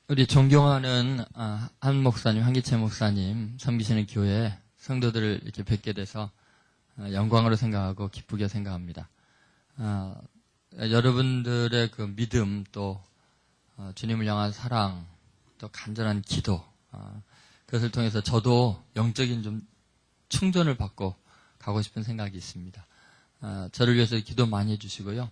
우리 존경하는 한 목사님, 한기채 목사님 섬기시는 교회 성도들을 이렇게 뵙게 돼서 영광으로 생각하고 기쁘게 생각합니다. 여러분들의 그 믿음 또 주님을 향한 사랑 또 간절한 기도 그것을 통해서 저도 영적인 좀 충전을 받고 가고 싶은 생각이 있습니다. 저를 위해서 기도 많이 해주시고요.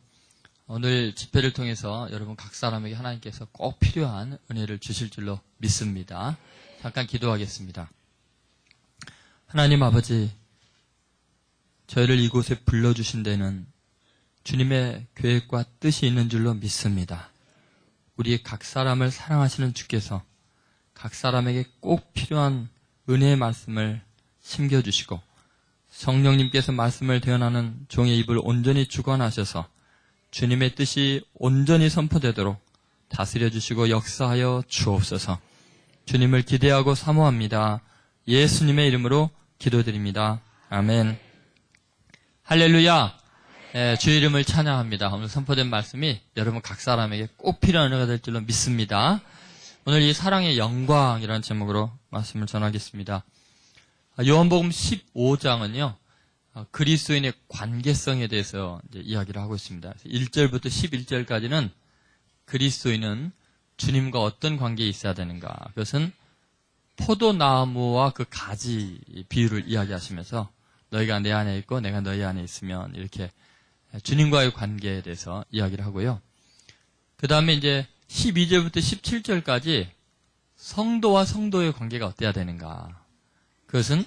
오늘 집회를 통해서 여러분 각 사람에게 하나님께서 꼭 필요한 은혜를 주실 줄로 믿습니다. 잠깐 기도하겠습니다. 하나님 아버지, 저희를 이곳에 불러주신 데는 주님의 계획과 뜻이 있는 줄로 믿습니다. 우리 각 사람을 사랑하시는 주께서 각 사람에게 꼭 필요한 은혜의 말씀을 심겨주시고 성령님께서 말씀을 대언하는 종의 입을 온전히 주관하셔서 주님의 뜻이 온전히 선포되도록 다스려 주시고 역사하여 주옵소서. 주님을 기대하고 사모합니다. 예수님의 이름으로 기도드립니다. 아멘. 할렐루야. 주의 이름을 찬양합니다. 오늘 선포된 말씀이 여러분 각 사람에게 꼭 필요한 은혜가 될 줄로 믿습니다. 오늘 이 사랑의 영광이라는 제목으로 말씀을 전하겠습니다. 요한복음 15장은요. 그리스도인의 관계성에 대해서 이제 이야기를 하고 있습니다. 1절부터 11절까지는 그리스도인은 주님과 어떤 관계에 있어야 되는가. 그것은 포도나무와 그 가지 비유를 이야기하시면서 너희가 내 안에 있고 내가 너희 안에 있으면 이렇게 주님과의 관계에 대해서 이야기를 하고요. 그 다음에 이제 12절부터 17절까지 성도와 성도의 관계가 어때야 되는가. 그것은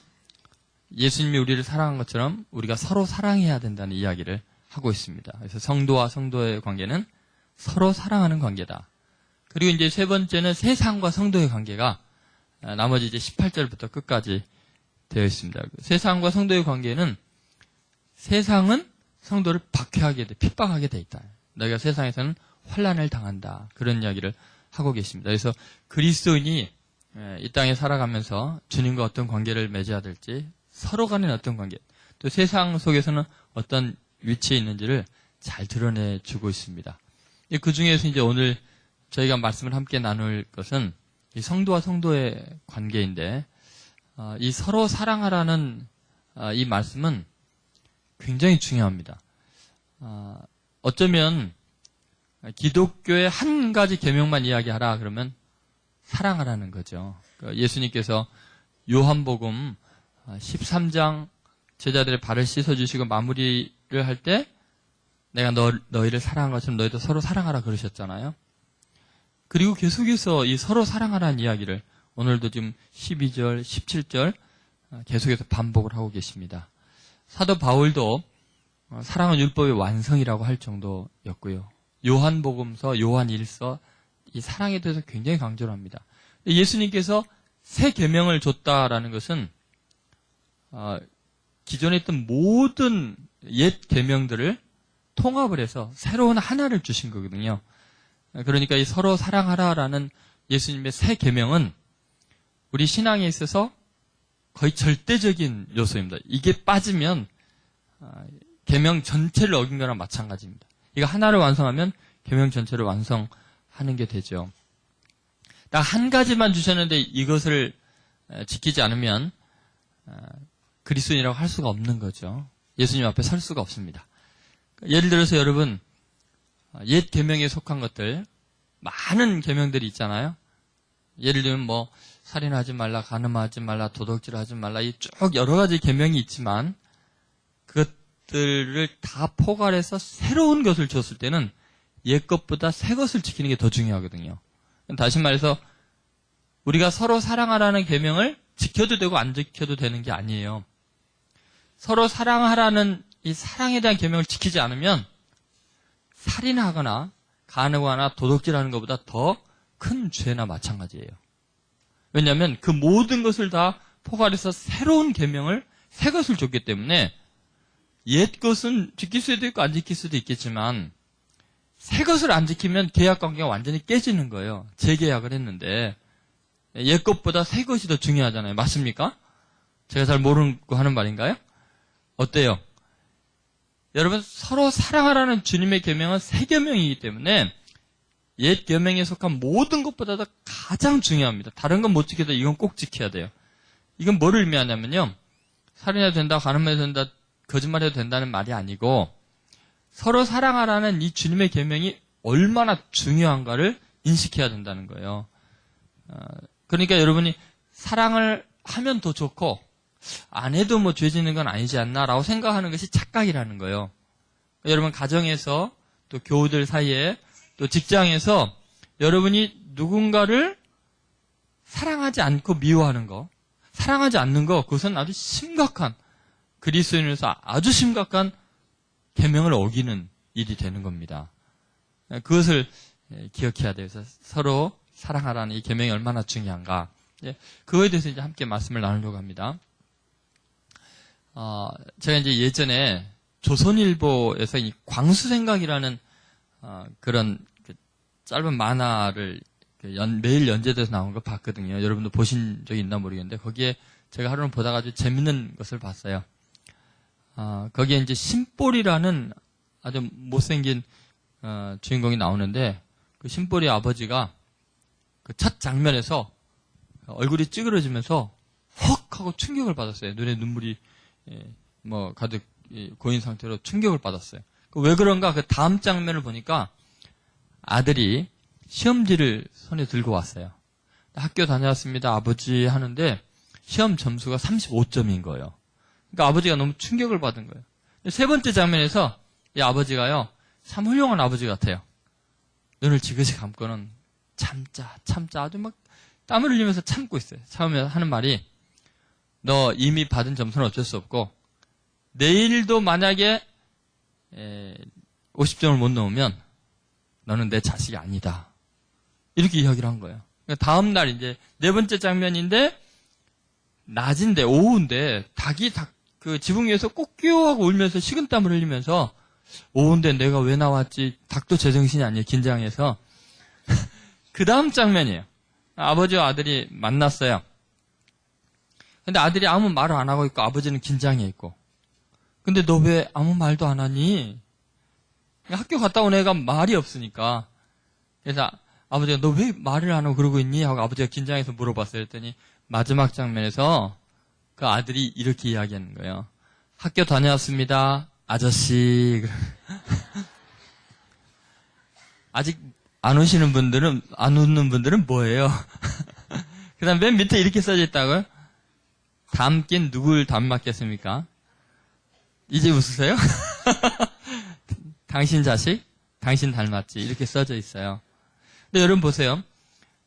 예수님이 우리를 사랑한 것처럼 우리가 서로 사랑해야 된다는 이야기를 하고 있습니다. 그래서 성도와 성도의 관계는 서로 사랑하는 관계다. 그리고 이제 세 번째는 세상과 성도의 관계가 나머지 이제 18절부터 끝까지 되어 있습니다. 세상과 성도의 관계는 세상은 성도를 박해하게 돼, 핍박하게 돼 있다. 너희가 세상에서는 환난을 당한다. 그런 이야기를 하고 계십니다. 그래서 그리스도인이 이 땅에 살아가면서 주님과 어떤 관계를 맺어야 될지 서로 간의 어떤 관계, 또 세상 속에서는 어떤 위치에 있는지를 잘 드러내주고 있습니다. 그 중에서 이제 오늘 저희가 말씀을 함께 나눌 것은 이 성도와 성도의 관계인데, 이 서로 사랑하라는 이 말씀은 굉장히 중요합니다. 어쩌면 기독교의 한 가지 계명만 이야기하라 그러면 사랑하라는 거죠. 예수님께서 요한복음 13장 제자들의 발을 씻어주시고 마무리를 할 때 내가 너희를 사랑한 것처럼 너희도 서로 사랑하라 그러셨잖아요. 그리고 계속해서 이 서로 사랑하라는 이야기를 오늘도 지금 12절, 17절 계속해서 반복을 하고 계십니다. 사도 바울도 사랑은 율법의 완성이라고 할 정도였고요. 요한복음서, 요한일서 이 사랑에 대해서 굉장히 강조를 합니다. 예수님께서 새 계명을 줬다라는 것은 기존에 있던 모든 옛 계명들을 통합을 해서 새로운 하나를 주신 거거든요. 그러니까 이 서로 사랑하라라는 예수님의 새 계명은 우리 신앙에 있어서 거의 절대적인 요소입니다. 이게 빠지면 계명 전체를 어긴 거랑 마찬가지입니다. 이거 하나를 완성하면 계명 전체를 완성하는 게 되죠. 딱 한 가지만 주셨는데 이것을 지키지 않으면 그리스도인이라고 할 수가 없는 거죠. 예수님 앞에 설 수가 없습니다. 예를 들어서 여러분 옛 계명에 속한 것들 많은 계명들이 있잖아요. 예를 들면 뭐 살인하지 말라, 간음하지 말라, 도둑질하지 말라 이 쭉 여러 가지 계명이 있지만 그것들을 다 포괄해서 새로운 것을 줬을 때는 옛 것보다 새 것을 지키는 게 더 중요하거든요. 다시 말해서 우리가 서로 사랑하라는 계명을 지켜도 되고 안 지켜도 되는 게 아니에요. 서로 사랑하라는 이 사랑에 대한 계명을 지키지 않으면 살인하거나 간음하거나 도둑질하는 것보다 더 큰 죄나 마찬가지예요. 왜냐하면 그 모든 것을 다 포괄해서 새로운 계명을 새 것을 줬기 때문에 옛 것은 지킬 수도 있고 안 지킬 수도 있겠지만 새 것을 안 지키면 계약 관계가 완전히 깨지는 거예요. 재계약을 했는데 옛 것보다 새 것이 더 중요하잖아요. 맞습니까? 제가 잘 모르고 하는 말인가요? 어때요? 여러분 서로 사랑하라는 주님의 계명은 새 계명이기 때문에 옛 계명에 속한 모든 것보다도 가장 중요합니다. 다른 건 못 지켜도 이건 꼭 지켜야 돼요. 이건 뭐를 의미하냐면요. 살인해도 된다, 간음해도 된다, 거짓말해도 된다는 말이 아니고 서로 사랑하라는 이 주님의 계명이 얼마나 중요한가를 인식해야 된다는 거예요. 그러니까 여러분이 사랑을 하면 더 좋고 안 해도 뭐 죄 짓는 건 아니지 않나라고 생각하는 것이 착각이라는 거예요. 여러분 가정에서 또 교우들 사이에 또 직장에서 여러분이 누군가를 사랑하지 않고 미워하는 거, 사랑하지 않는 거, 그것은 아주 심각한, 그리스도인으로서 아주 심각한 계명을 어기는 일이 되는 겁니다. 그것을 기억해야 돼요. 그래서 서로 사랑하라는 이 계명이 얼마나 중요한가. 그거에 대해서 이제 함께 말씀을 나누려고 합니다. 제가 이제 예전에 조선일보에서 이 광수생각이라는 그런 짧은 만화를 매일 연재돼서 나온 거 봤거든요. 여러분도 보신 적이 있나 모르겠는데 거기에 제가 하루는 보다가 아주 재밌는 것을 봤어요. 거기에 이제 심볼이라는 아주 못생긴 주인공이 나오는데 그 심볼이 아버지가 그 첫 장면에서 얼굴이 찌그러지면서 헉 하고 충격을 받았어요. 눈에 눈물이 뭐 가득 고인 상태로 충격을 받았어요. 왜 그런가? 그 다음 장면을 보니까 아들이 시험지를 손에 들고 왔어요. 학교 다녀왔습니다, 아버지 하는데 시험 점수가 35점인 거예요. 그러니까 아버지가 너무 충격을 받은 거예요. 세 번째 장면에서 이 아버지가요, 참 훌륭한 아버지 같아요. 눈을 지그시 감고는 참자 아주 막 땀을 흘리면서 참고 있어요. 참으면서 하는 말이 너 이미 받은 점수는 어쩔 수 없고 내일도 만약에 50점을 못 넣으면 너는 내 자식이 아니다. 이렇게 이야기를 한 거예요. 그러니까 다음 날 이제 네 번째 장면인데 낮인데 오후인데 닭이 그 지붕 위에서 꼭끼워하고 울면서 식은땀을 흘리면서 오후인데 내가 왜 나왔지? 닭도 제정신이 아니에요. 긴장해서. 그 다음 장면이에요. 아버지와 아들이 만났어요. 근데 아들이 아무 말을 안 하고 있고 아버지는 긴장해 있고. 근데 너 왜 아무 말도 안 하니? 학교 갔다 온 애가 말이 없으니까. 그래서 아버지가 너 왜 말을 안 하고 그러고 있니? 하고 아버지가 긴장해서 물어봤어요. 했더니 마지막 장면에서 그 아들이 이렇게 이야기하는 거예요. 학교 다녀왔습니다. 아저씨. 아직 안 오시는 분들은, 안 웃는 분들은 뭐예요? 그 다음 맨 밑에 이렇게 써져 있다고요? 닮긴 누굴 닮았겠습니까? 이제 웃으세요? 당신 자식? 당신 닮았지. 이렇게 써져 있어요. 근데 여러분 보세요.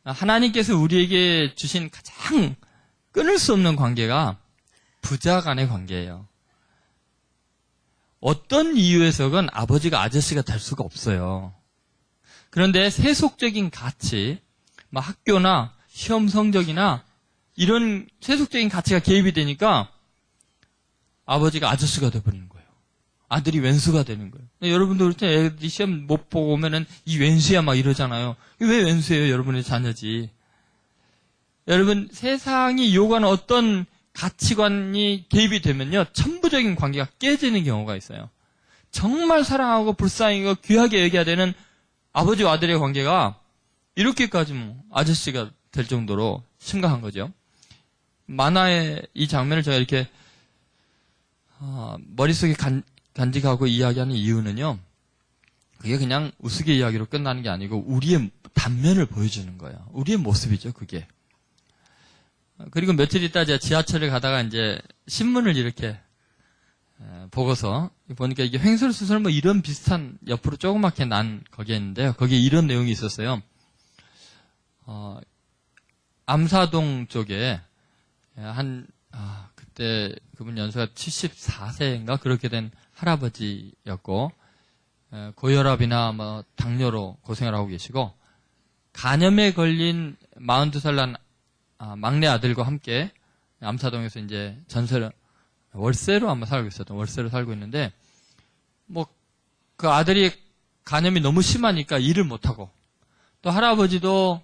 하나님께서 우리에게 주신 가장 끊을 수 없는 관계가 부자 간의 관계예요. 어떤 이유에서건 아버지가 아저씨가 될 수가 없어요. 그런데 세속적인 가치, 학교나 시험 성적이나 이런 세속적인 가치가 개입이 되니까 아버지가 아저씨가 돼버리는 거예요. 아들이 왼수가 되는 거예요. 여러분도 그럴 때 애들이 시험 못 보고 오면은 이 왼수야 막 이러잖아요. 왜 왼수예요? 여러분의 자녀지. 여러분 세상이 요구하는 어떤 가치관이 개입이 되면요. 천부적인 관계가 깨지는 경우가 있어요. 정말 사랑하고 불쌍하고 귀하게 여겨야 되는 아버지와 아들의 관계가 이렇게까지 아저씨가 될 정도로 심각한 거죠. 만화의 이 장면을 제가 이렇게 머릿속에 간직하고 이야기하는 이유는요. 그게 그냥 우스개 이야기로 끝나는 게 아니고 우리의 단면을 보여주는 거예요. 우리의 모습이죠, 그게. 그리고 며칠 있다 제가 지하철을 가다가 이제 신문을 이렇게 보고서 보니까 이게 횡설수설 뭐 이런 비슷한 옆으로 조그맣게 난 거기에 있는데요. 거기에 이런 내용이 있었어요. 암사동 쪽에 그때 그분 연세가 74세인가 그렇게 된 할아버지였고 고혈압이나 뭐 당뇨로 고생을 하고 계시고 간염에 걸린 42살 난 막내 아들과 함께 암사동에서 이제 월세로 아마 살고 있었던 월세로 살고 있는데 그 아들이 간염이 너무 심하니까 일을 못하고 또 할아버지도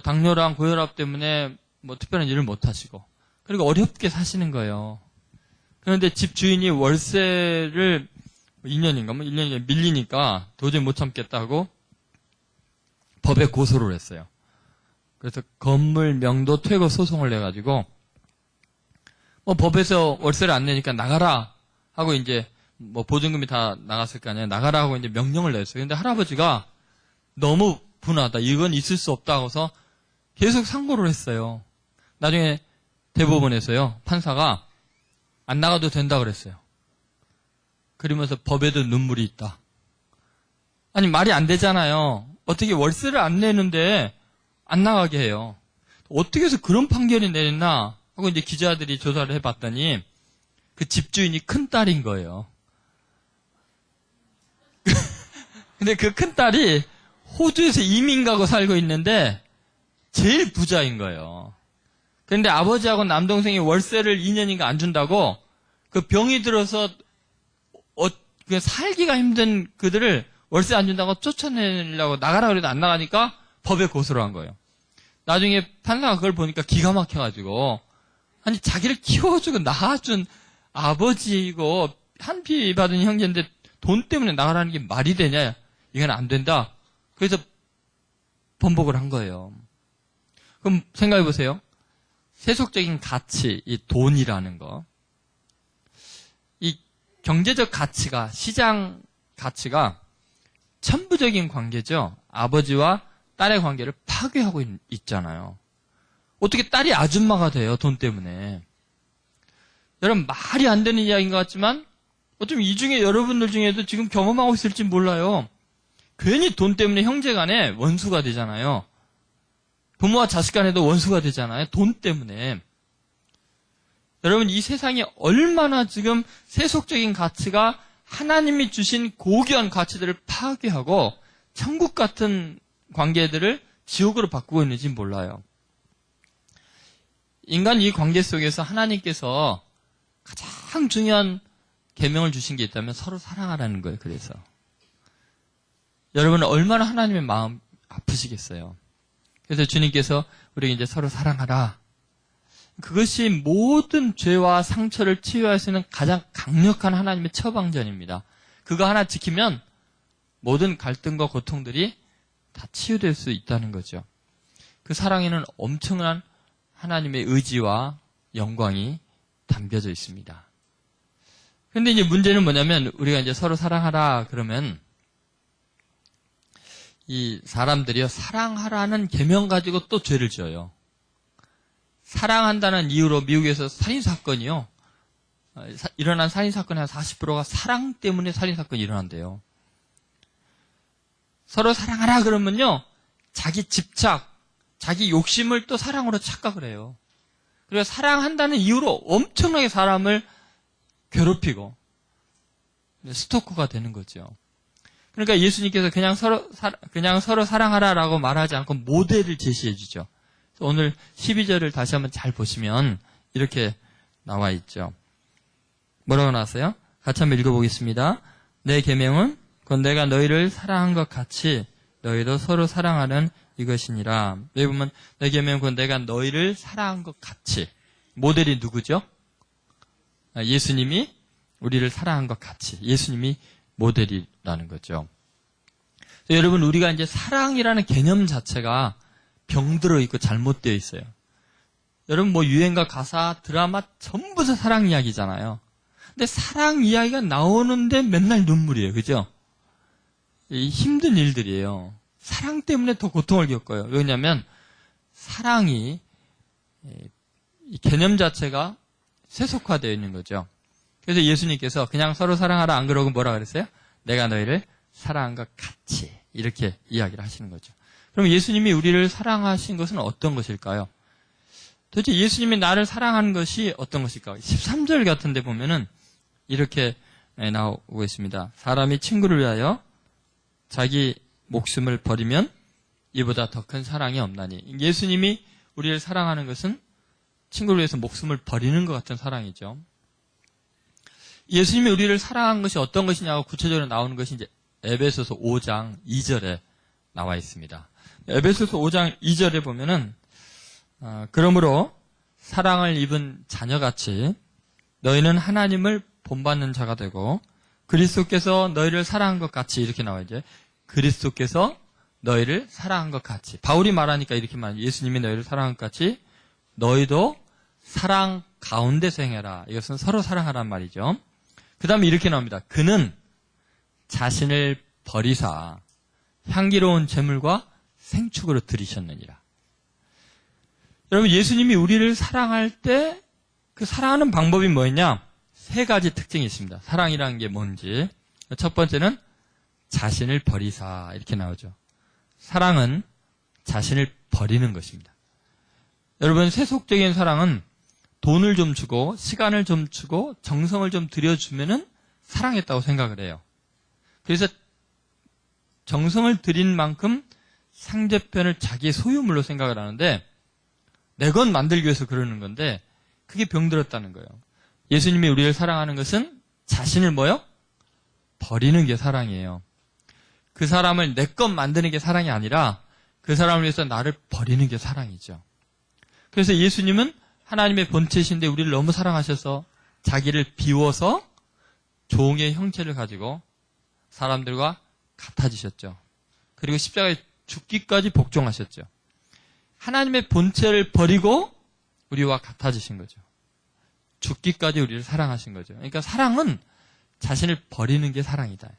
당뇨랑 고혈압 때문에 특별한 일을 못하시고 그리고 어렵게 사시는 거예요. 그런데 집 주인이 월세를 2년인가 1년인가 밀리니까 도저히 못 참겠다고 법에 고소를 했어요. 그래서 건물 명도 퇴거 소송을 내가지고 법에서 월세를 안 내니까 나가라 하고 이제 보증금이 다 나갔을 거 아니에요. 나가라 하고 이제 명령을 냈어요. 근데 할아버지가 너무 분하다. 이건 있을 수 없다 하고서 계속 상고를 했어요. 나중에 대법원에서요. 판사가 안 나가도 된다 그랬어요. 그러면서 법에도 눈물이 있다. 아니 말이 안 되잖아요. 어떻게 월세를 안 내는데 안 나가게 해요. 어떻게 해서 그런 판결이 내렸나 하고 이제 기자들이 조사를 해봤더니 그 집주인이 큰딸인 거예요. 근데 그 큰딸이 호주에서 이민 가고 살고 있는데 제일 부자인 거예요. 그런데 아버지하고 남동생이 월세를 2년인가 안 준다고 그 병이 들어서 살기가 힘든 그들을 월세 안 준다고 쫓아내려고 나가라 그래도 안 나가니까 법에 고소를 한 거예요. 나중에 판사가 그걸 보니까 기가 막혀가지고 아니 자기를 키워주고 낳아준 아버지이고 한 피 받은 형제인데 돈 때문에 나가라는 게 말이 되냐? 이건 안 된다. 그래서 번복을 한 거예요. 그럼 생각해 보세요. 세속적인 가치, 이 돈이라는 거, 이 경제적 가치가, 시장 가치가 천부적인 관계죠. 아버지와 딸의 관계를 파괴하고 있잖아요. 어떻게 딸이 아줌마가 돼요, 돈 때문에. 여러분, 말이 안 되는 이야기인 것 같지만, 어쩌면 이 중에 여러분들 중에도 지금 경험하고 있을지 몰라요. 괜히 돈 때문에 형제 간에 원수가 되잖아요. 부모와 자식 간에도 원수가 되잖아요. 돈 때문에. 여러분, 이 세상이 얼마나 지금 세속적인 가치가 하나님이 주신 고귀한 가치들을 파괴하고 천국 같은 관계들을 지옥으로 바꾸고 있는지 몰라요. 인간 이 관계 속에서 하나님께서 가장 중요한 계명을 주신 게 있다면 서로 사랑하라는 거예요. 그래서 여러분은 얼마나 하나님의 마음 아프시겠어요. 그래서 주님께서 우리에게 이제 서로 사랑하라. 그것이 모든 죄와 상처를 치유할 수 있는 가장 강력한 하나님의 처방전입니다. 그거 하나 지키면 모든 갈등과 고통들이 다 치유될 수 있다는 거죠. 그 사랑에는 엄청난 하나님의 의지와 영광이 담겨져 있습니다. 그런데 이제 문제는 뭐냐면 우리가 이제 서로 사랑하라 그러면 이 사람들이요 사랑하라는 계명 가지고 또 죄를 지어요. 사랑한다는 이유로 미국에서 살인사건이요. 일어난 살인사건의 한 40%가 사랑 때문에 살인사건이 일어난대요. 서로 사랑하라 그러면요. 자기 집착, 자기 욕심을 또 사랑으로 착각을 해요. 그래서 사랑한다는 이유로 엄청나게 사람을 괴롭히고 스토커가 되는 거죠. 그러니까 예수님께서 그냥 서로 사랑하라라고 말하지 않고 모델을 제시해 주죠. 오늘 12절을 다시 한번 잘 보시면 이렇게 나와 있죠. 뭐라고 나왔어요? 같이 한번 읽어보겠습니다. 내 계명은 곧 내가 너희를 사랑한 것 같이 너희도 서로 사랑하는 이것이니라. 여기 보면 내 계명은 곧 내가 너희를 사랑한 것 같이. 모델이 누구죠? 예수님이 우리를 사랑한 것 같이. 예수님이 모델이라는 거죠. 여러분 우리가 이제 사랑이라는 개념 자체가 병들어 있고 잘못되어 있어요. 여러분 뭐 유행가, 가사, 드라마 전부 다 사랑 이야기잖아요. 근데 사랑 이야기가 나오는데 맨날 눈물이에요. 그죠? 힘든 일들이에요. 사랑 때문에 더 고통을 겪어요. 왜냐하면 사랑이 이 개념 자체가 세속화되어 있는 거죠. 그래서 예수님께서 그냥 서로 사랑하라 안 그러고 뭐라 그랬어요? 내가 너희를 사랑한 것 같이 이렇게 이야기를 하시는 거죠. 그럼 예수님이 우리를 사랑하신 것은 어떤 것일까요? 도대체 예수님이 나를 사랑하는 것이 어떤 것일까요? 13절 같은 데 보면은 이렇게 나오고 있습니다. 사람이 친구를 위하여 자기 목숨을 버리면 이보다 더 큰 사랑이 없나니. 예수님이 우리를 사랑하는 것은 친구를 위해서 목숨을 버리는 것 같은 사랑이죠. 예수님이 우리를 사랑한 것이 어떤 것이냐고 구체적으로 나오는 것이 이제 에베소서 5장 2절에 나와 있습니다. 에베소서 5장 2절에 보면은 그러므로 사랑을 입은 자녀같이 너희는 하나님을 본받는 자가 되고 그리스도께서 너희를 사랑한 것 같이 이렇게 나와 이제 그리스도께서 너희를 사랑한 것 같이. 바울이 말하니까 이렇게 말해요. 예수님이 너희를 사랑한 것 같이 너희도 사랑 가운데서 행해라. 이것은 서로 사랑하란 말이죠. 그 다음에 이렇게 나옵니다. 그는 자신을 버리사 향기로운 제물과 생축으로 드리셨느니라. 여러분, 예수님이 우리를 사랑할 때 그 사랑하는 방법이 뭐였냐? 세 가지 특징이 있습니다. 사랑이라는 게 뭔지. 첫 번째는 자신을 버리사 이렇게 나오죠. 사랑은 자신을 버리는 것입니다. 여러분, 세속적인 사랑은 돈을 좀 주고 시간을 좀 주고 정성을 좀 들여주면은 사랑했다고 생각을 해요. 그래서 정성을 들인 만큼 상대편을 자기의 소유물로 생각을 하는데 내 것 만들기 위해서 그러는 건데 그게 병들었다는 거예요. 예수님이 우리를 사랑하는 것은 자신을 뭐요? 버리는 게 사랑이에요. 그 사람을 내 것 만드는 게 사랑이 아니라 그 사람을 위해서 나를 버리는 게 사랑이죠. 그래서 예수님은 하나님의 본체신데 우리를 너무 사랑하셔서 자기를 비워서 종의 형체를 가지고 사람들과 같아지셨죠. 그리고 십자가에 죽기까지 복종하셨죠. 하나님의 본체를 버리고 우리와 같아지신 거죠. 죽기까지 우리를 사랑하신 거죠. 그러니까 사랑은 자신을 버리는 게 사랑이다.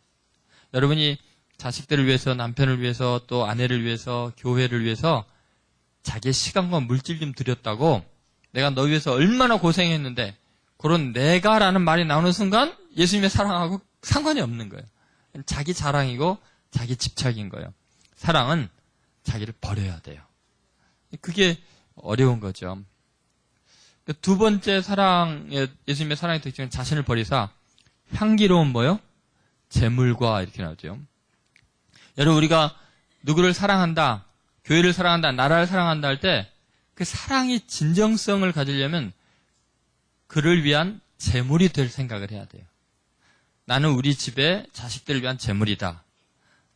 여러분이 자식들을 위해서, 남편을 위해서, 또 아내를 위해서, 교회를 위해서 자기의 시간과 물질 좀 들였다고 내가 너 위해서 얼마나 고생했는데 그런 내가라는 말이 나오는 순간 예수님의 사랑하고 상관이 없는 거예요. 자기 자랑이고 자기 집착인 거예요. 사랑은 자기를 버려야 돼요. 그게 어려운 거죠. 두 번째 예수님의 사랑의 특징은 자신을 버리사 향기로운 뭐요? 제물과 이렇게 나오죠. 여러분, 우리가 누구를 사랑한다, 교회를 사랑한다, 나라를 사랑한다 할 때 그 사랑이 진정성을 가지려면 그를 위한 제물이 될 생각을 해야 돼요. 나는 우리 집의 자식들을 위한 제물이다.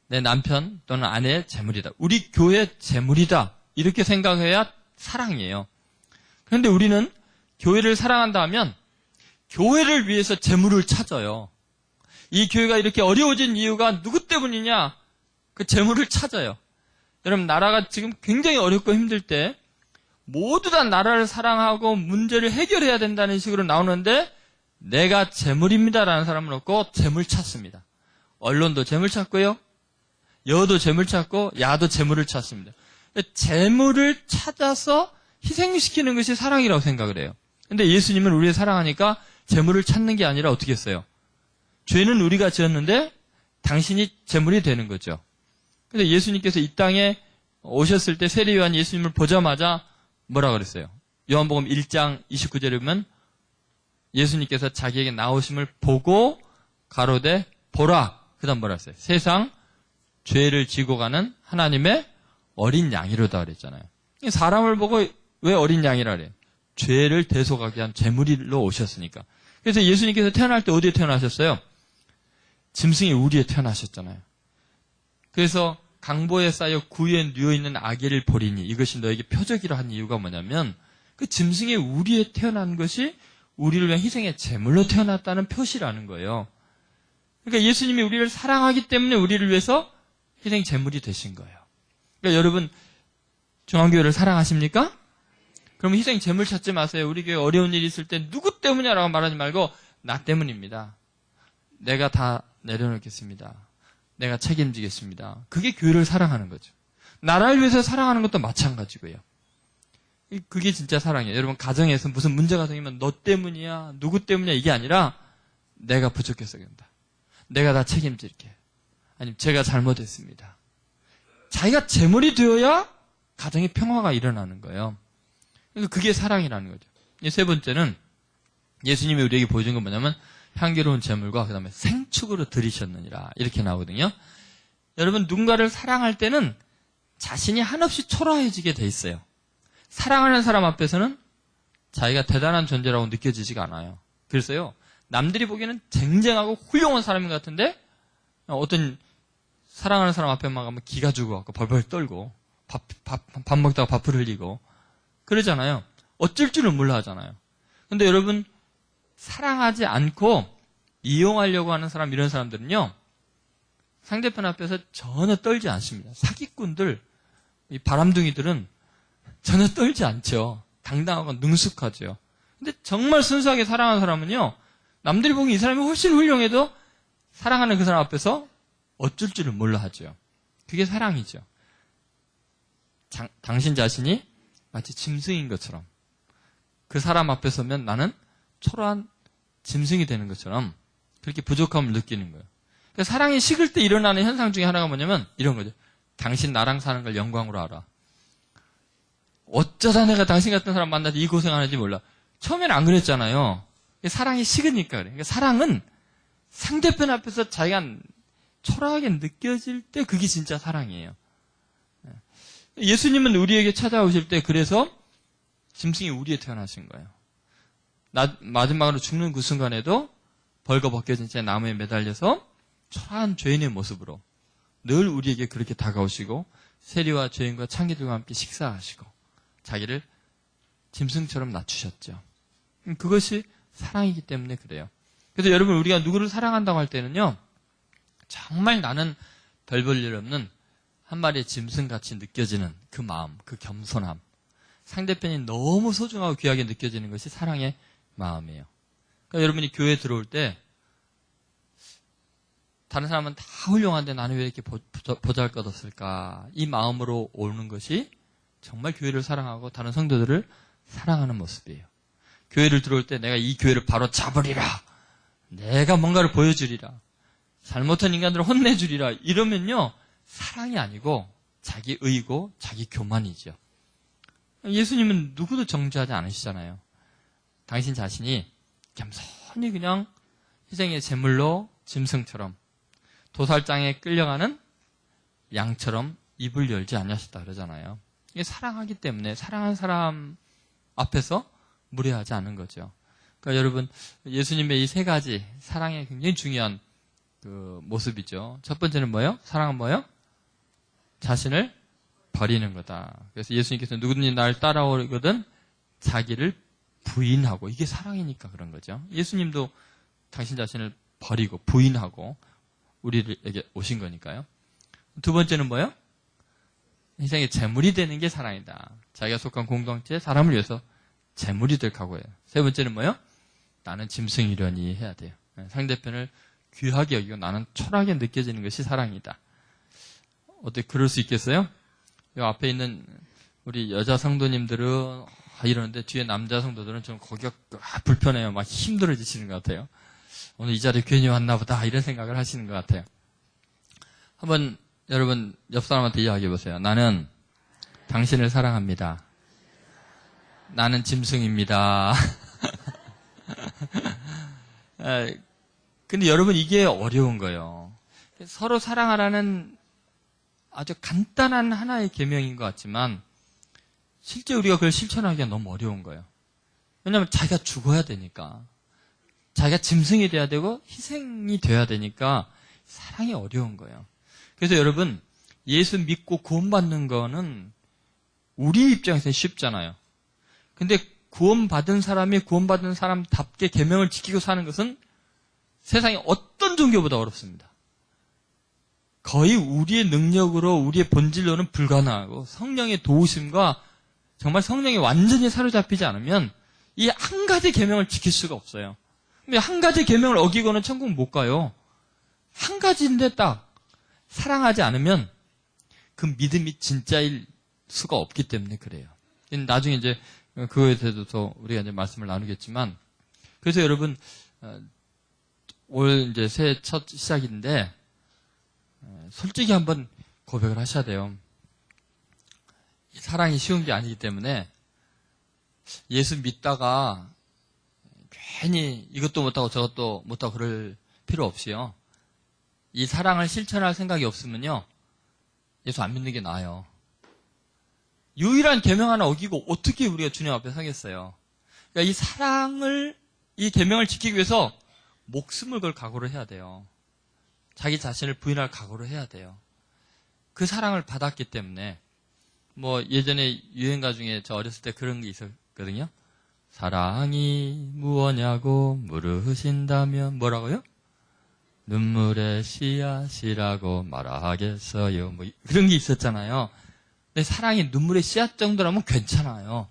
내 남편 또는 아내의 제물이다. 우리 교회 제물이다. 이렇게 생각해야 사랑이에요. 그런데 우리는 교회를 사랑한다 하면 교회를 위해서 제물을 찾아요. 이 교회가 이렇게 어려워진 이유가 누구 때문이냐? 그 제물을 찾아요. 여러분, 나라가 지금 굉장히 어렵고 힘들 때 모두 다 나라를 사랑하고 문제를 해결해야 된다는 식으로 나오는데 내가 제물입니다라는 사람은 없고 제물 찾습니다. 언론도 제물 찾고요. 여도 제물 찾고 야도 제물을 찾습니다. 제물을 찾아서 희생시키는 것이 사랑이라고 생각을 해요. 근데 예수님은 우리를 사랑하니까 제물을 찾는 게 아니라 어떻게 했어요? 죄는 우리가 지었는데 당신이 제물이 되는 거죠. 그래서 예수님께서 이 땅에 오셨을 때 세례 요한 예수님을 보자마자 뭐라 그랬어요? 요한복음 1장 29절에 보면 예수님께서 자기에게 나오심을 보고 가로되 보라. 그 다음 뭐라 했어요? 세상 죄를 지고 가는 하나님의 어린 양이로다 그랬잖아요. 사람을 보고 왜 어린 양이라 그래요? 죄를 대속하기 위한 제물로 오셨으니까. 그래서 예수님께서 태어날 때 어디에 태어나셨어요? 짐승의 우리에 태어나셨잖아요. 그래서 강보에 쌓여 구유에 누워있는 아기를 보리니 이것이 너에게 표적이라 한 이유가 뭐냐면 그 짐승의 우리에 태어난 것이 우리를 위한 희생의 제물로 태어났다는 표시라는 거예요. 그러니까 예수님이 우리를 사랑하기 때문에 우리를 위해서 희생 제물이 되신 거예요. 그러니까 여러분, 중앙교회를 사랑하십니까? 그러면 희생 제물 찾지 마세요. 우리 교회 어려운 일이 있을 때 누구 때문이냐라고 말하지 말고 나 때문입니다. 내가 다 내려놓겠습니다. 내가 책임지겠습니다. 그게 교회를 사랑하는 거죠. 나라를 위해서 사랑하는 것도 마찬가지고요. 그게 진짜 사랑이에요. 여러분, 가정에서 무슨 문제가 생기면 너 때문이야, 누구 때문이야 이게 아니라 내가 부족해서 그런다. 내가 다 책임질게. 아니면 제가 잘못했습니다. 자기가 제물이 되어야 가정의 평화가 일어나는 거예요. 그러니까 그게 사랑이라는 거죠. 세 번째는 예수님이 우리에게 보여준 건 뭐냐면 향기로운 제물과 그 다음에 생축으로 드리셨느니라 이렇게 나오거든요. 여러분, 누군가를 사랑할 때는 자신이 한없이 초라해지게 돼 있어요. 사랑하는 사람 앞에서는 자기가 대단한 존재라고 느껴지지가 않아요. 그래서요, 남들이 보기에는 쟁쟁하고 훌륭한 사람인 것 같은데 어떤 사랑하는 사람 앞에만 가면 기가 죽어갖고 벌벌 떨고 밥 먹다가 밥을 흘리고 그러잖아요. 어쩔 줄을 몰라 하잖아요. 근데 여러분, 사랑하지 않고 이용하려고 하는 사람, 이런 사람들은요, 상대편 앞에서 전혀 떨지 않습니다. 사기꾼들, 이 바람둥이들은 전혀 떨지 않죠. 당당하고 능숙하죠. 근데 정말 순수하게 사랑하는 사람은요, 남들이 보기엔 이 사람이 훨씬 훌륭해도 사랑하는 그 사람 앞에서 어쩔 줄을 몰라 하죠. 그게 사랑이죠. 당신 자신이 마치 짐승인 것처럼, 그 사람 앞에 서면 나는 초라한 짐승이 되는 것처럼 그렇게 부족함을 느끼는 거예요. 그러니까 사랑이 식을 때 일어나는 현상 중에 하나가 뭐냐면 이런 거죠. 당신 나랑 사는 걸 영광으로 알아. 어쩌다 내가 당신 같은 사람 만나서 이 고생하는지 몰라. 처음에는 안 그랬잖아요. 사랑이 식으니까 그래. 그러니까 사랑은 상대편 앞에서 자기가 초라하게 느껴질 때 그게 진짜 사랑이에요. 예수님은 우리에게 찾아오실 때 그래서 짐승이 우리에 태어나신 거예요. 마지막으로 죽는 그 순간에도 벌거벗겨진 채 나무에 매달려서 초라한 죄인의 모습으로 늘 우리에게 그렇게 다가오시고 세리와 죄인과 창기들과 함께 식사하시고 자기를 짐승처럼 낮추셨죠. 그것이 사랑이기 때문에 그래요. 그래서 여러분, 우리가 누구를 사랑한다고 할 때는요, 정말 나는 별 볼 일 없는 한 마리의 짐승같이 느껴지는 그 마음, 그 겸손함, 상대편이 너무 소중하고 귀하게 느껴지는 것이 사랑의 마음이에요. 그러니까 여러분이 교회에 들어올 때 다른 사람은 다 훌륭한데 나는 왜 이렇게 보잘것없을까, 이 마음으로 오는 것이 정말 교회를 사랑하고 다른 성도들을 사랑하는 모습이에요. 교회를 들어올 때 내가 이 교회를 바로 잡으리라, 내가 뭔가를 보여주리라, 잘못한 인간들을 혼내주리라, 이러면요 사랑이 아니고 자기 의고 자기 교만이죠. 예수님은 누구도 정죄하지 않으시잖아요. 당신 자신이 겸손히 그냥 희생의 제물로 짐승처럼 도살장에 끌려가는 양처럼 입을 열지 않으셨다 그러잖아요. 이게 사랑하기 때문에 사랑하는 사람 앞에서 무례하지 않은 거죠. 그러니까 여러분, 예수님의 이 세 가지 사랑의 굉장히 중요한 그 모습이죠. 첫 번째는 뭐예요? 사랑은 뭐예요? 자신을 버리는 거다. 그래서 예수님께서 누구든지 나를 따라오거든 자기를 부인하고, 이게 사랑이니까 그런 거죠. 예수님도 당신 자신을 버리고 부인하고 우리에게 오신 거니까요. 두 번째는 뭐예요? 인생의 제물이 되는 게 사랑이다. 자기가 속한 공동체, 사람을 위해서 제물이 될 각오예요. 세 번째는 뭐예요? 나는 짐승이려니 해야 돼요. 상대편을 귀하게 여기고 나는 초라하게 느껴지는 것이 사랑이다. 어떻게 그럴 수 있겠어요? 이 앞에 있는 우리 여자 성도님들은 이러는데 뒤에 남자 성도들은 좀 거기가 불편해요. 막 힘들어지시는 것 같아요. 오늘 이 자리에 괜히 왔나 보다 이런 생각을 하시는 것 같아요. 한번 여러분 옆 사람한테 이야기해 보세요. 나는 당신을 사랑합니다. 나는 짐승입니다. 근데 여러분, 이게 어려운 거예요. 서로 사랑하라는 아주 간단한 하나의 계명인 것 같지만 실제 우리가 그걸 실천하기가 너무 어려운 거예요. 왜냐하면 자기가 죽어야 되니까, 자기가 짐승이 돼야 되고 희생이 돼야 되니까 사랑이 어려운 거예요. 그래서 여러분, 예수 믿고 구원받는 거는 우리 입장에서는 쉽잖아요. 근데 구원받은 사람이 구원받은 사람답게 계명을 지키고 사는 것은 세상의 어떤 종교보다 어렵습니다. 거의 우리의 능력으로, 우리의 본질로는 불가능하고 성령의 도우심과 정말 성령에 완전히 사로잡히지 않으면 이 한 가지 계명을 지킬 수가 없어요. 근데 한 가지 계명을 어기고는 천국 못 가요. 한 가지인데 딱 사랑하지 않으면 그 믿음이 진짜일 수가 없기 때문에 그래요. 나중에 이제 그거에 대해서 우리가 이제 말씀을 나누겠지만, 그래서 여러분, 올 이제 새해 첫 시작인데 솔직히 한번 고백을 하셔야 돼요. 사랑이 쉬운 게 아니기 때문에 예수 믿다가 괜히 이것도 못하고 저것도 못하고 그럴 필요 없이요. 이 사랑을 실천할 생각이 없으면요, 예수 안 믿는 게 나아요. 유일한 계명 하나 어기고 어떻게 우리가 주님 앞에 서겠어요. 그러니까 이 사랑을, 이 계명을 지키기 위해서 목숨을 걸 각오를 해야 돼요. 자기 자신을 부인할 각오를 해야 돼요. 그 사랑을 받았기 때문에. 뭐 예전에 유행가 중에 저 어렸을 때 그런 게 있었거든요. 사랑이 무엇냐고 물으신다면 뭐라고요? 눈물의 씨앗이라고 말하겠어요. 뭐 그런 게 있었잖아요. 근데 사랑이 눈물의 씨앗 정도라면 괜찮아요.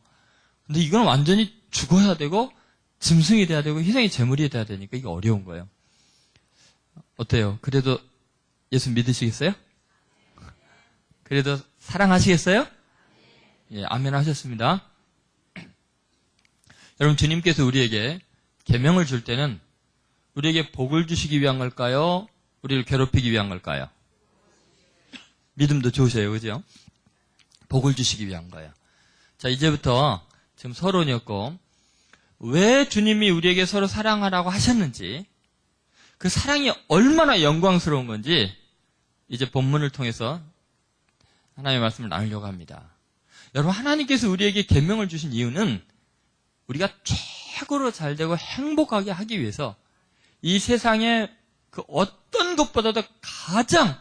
근데 이건 완전히 죽어야 되고 짐승이 돼야 되고 희생이 제물이 돼야 되니까 이게 어려운 거예요. 어때요? 그래도 예수 믿으시겠어요? 그래도 사랑하시겠어요? 예, 아멘 하셨습니다. 여러분, 주님께서 우리에게 계명을 줄 때는 우리에게 복을 주시기 위한 걸까요? 우리를 괴롭히기 위한 걸까요? 믿음도 좋으셔요, 그죠? 복을 주시기 위한 거예요. 자, 이제부터 지금 서론이었고, 왜 주님이 우리에게 서로 사랑하라고 하셨는지, 그 사랑이 얼마나 영광스러운 건지, 이제 본문을 통해서 하나님의 말씀을 나누려고 합니다. 여러분, 하나님께서 우리에게 계명을 주신 이유는 우리가 최고로 잘되고 행복하게 하기 위해서 이 세상에 그 어떤 것보다도 가장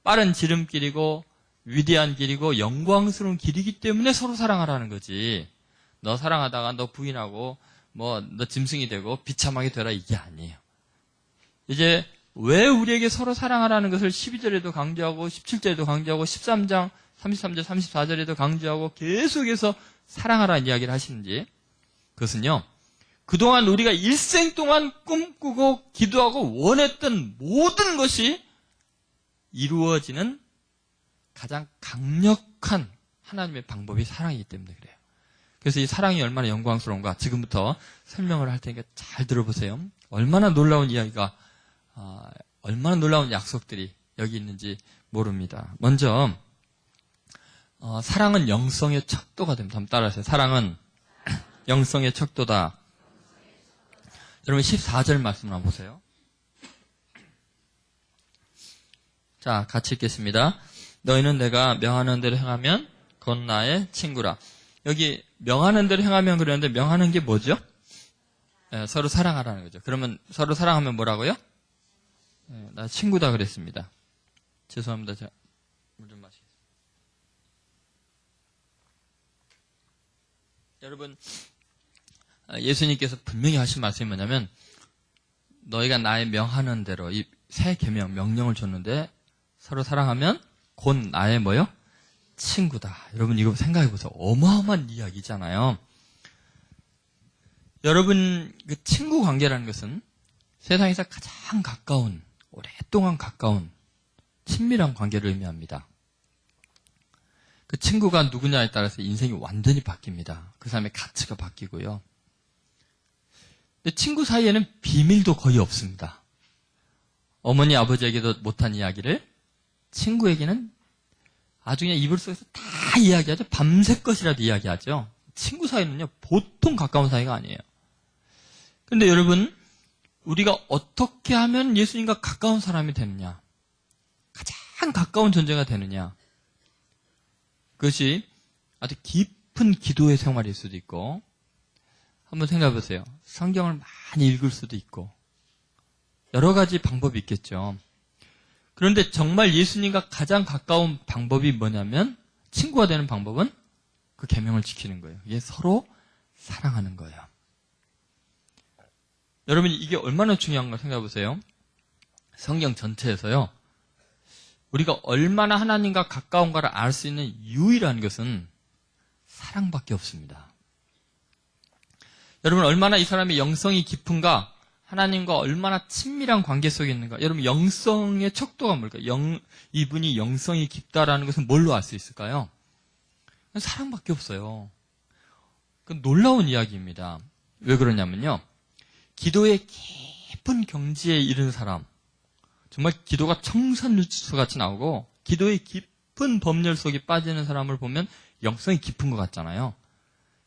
빠른 지름길이고 위대한 길이고 영광스러운 길이기 때문에 서로 사랑하라는 거지. 너 사랑하다가 너 부인하고 너 짐승이 되고 비참하게 되라 이게 아니에요. 이제 왜 우리에게 서로 사랑하라는 것을 12절에도 강조하고 17절에도 강조하고 13장 33절 34절에도 강조하고 계속해서 사랑하라는 이야기를 하시는지, 그것은요, 그동안 우리가 일생 동안 꿈꾸고 기도하고 원했던 모든 것이 이루어지는 가장 강력한 하나님의 방법이 사랑이기 때문에 그래요. 그래서 이 사랑이 얼마나 영광스러운가 지금부터 설명을 할 테니까 잘 들어보세요. 얼마나 놀라운 이야기가, 얼마나 놀라운 약속들이 여기 있는지 모릅니다. 먼저 사랑은 영성의 척도가 됩니다. 한번 따라하세요. 사랑은 영성의 척도다. 여러분 14절 말씀 한번 보세요. 자, 같이 읽겠습니다. 너희는 내가 명하는 대로 행하면 곧 나의 친구라. 여기 명하는 대로 행하면 그러는데 명하는 게 뭐죠? 서로 사랑하라는 거죠. 그러면 서로 사랑하면 뭐라고요? 나 친구다 그랬습니다. 죄송합니다. 제가 물 좀 마시겠습니다. 여러분, 예수님께서 분명히 하신 말씀이 뭐냐면, 너희가 나의 명하는 대로 이 새 계명, 명령을 줬는데 서로 사랑하면 곧 나의 뭐요? 친구다. 여러분 이거 생각해 보세요. 어마어마한 이야기잖아요. 여러분, 그 친구 관계라는 것은 세상에서 가장 가까운, 오랫동안 가까운 친밀한 관계를 의미합니다. 그 친구가 누구냐에 따라서 인생이 완전히 바뀝니다. 그 사람의 가치가 바뀌고요. 근데 친구 사이에는 비밀도 거의 없습니다. 어머니, 아버지에게도 못한 이야기를 친구에게는 아주 그냥 이불 속에서 다 이야기하죠. 밤새 것이라도 이야기하죠. 친구 사이는요, 보통 가까운 사이가 아니에요. 근데 여러분, 우리가 어떻게 하면 예수님과 가까운 사람이 되느냐? 가장 가까운 존재가 되느냐? 그것이 아주 깊은 기도의 생활일 수도 있고, 한번 생각해 보세요. 성경을 많이 읽을 수도 있고, 여러 가지 방법이 있겠죠. 그런데 정말 예수님과 가장 가까운 방법이 뭐냐면, 친구가 되는 방법은 그 계명을 지키는 거예요. 이게 서로 사랑하는 거예요. 여러분, 이게 얼마나 중요한가 생각해 보세요. 성경 전체에서요, 우리가 얼마나 하나님과 가까운가를 알 수 있는 유일한 것은 사랑밖에 없습니다. 여러분, 얼마나 이 사람의 영성이 깊은가, 하나님과 얼마나 친밀한 관계 속에 있는가. 여러분, 영성의 척도가 뭘까요? 이분이 영성이 깊다라는 것은 뭘로 알 수 있을까요? 사랑밖에 없어요. 그 놀라운 이야기입니다. 왜 그러냐면요, 기도의 깊은 경지에 이른 사람, 정말 기도가 청산유수 같이 나오고 기도의 깊은 법렬 속에 빠지는 사람을 보면 영성이 깊은 것 같잖아요.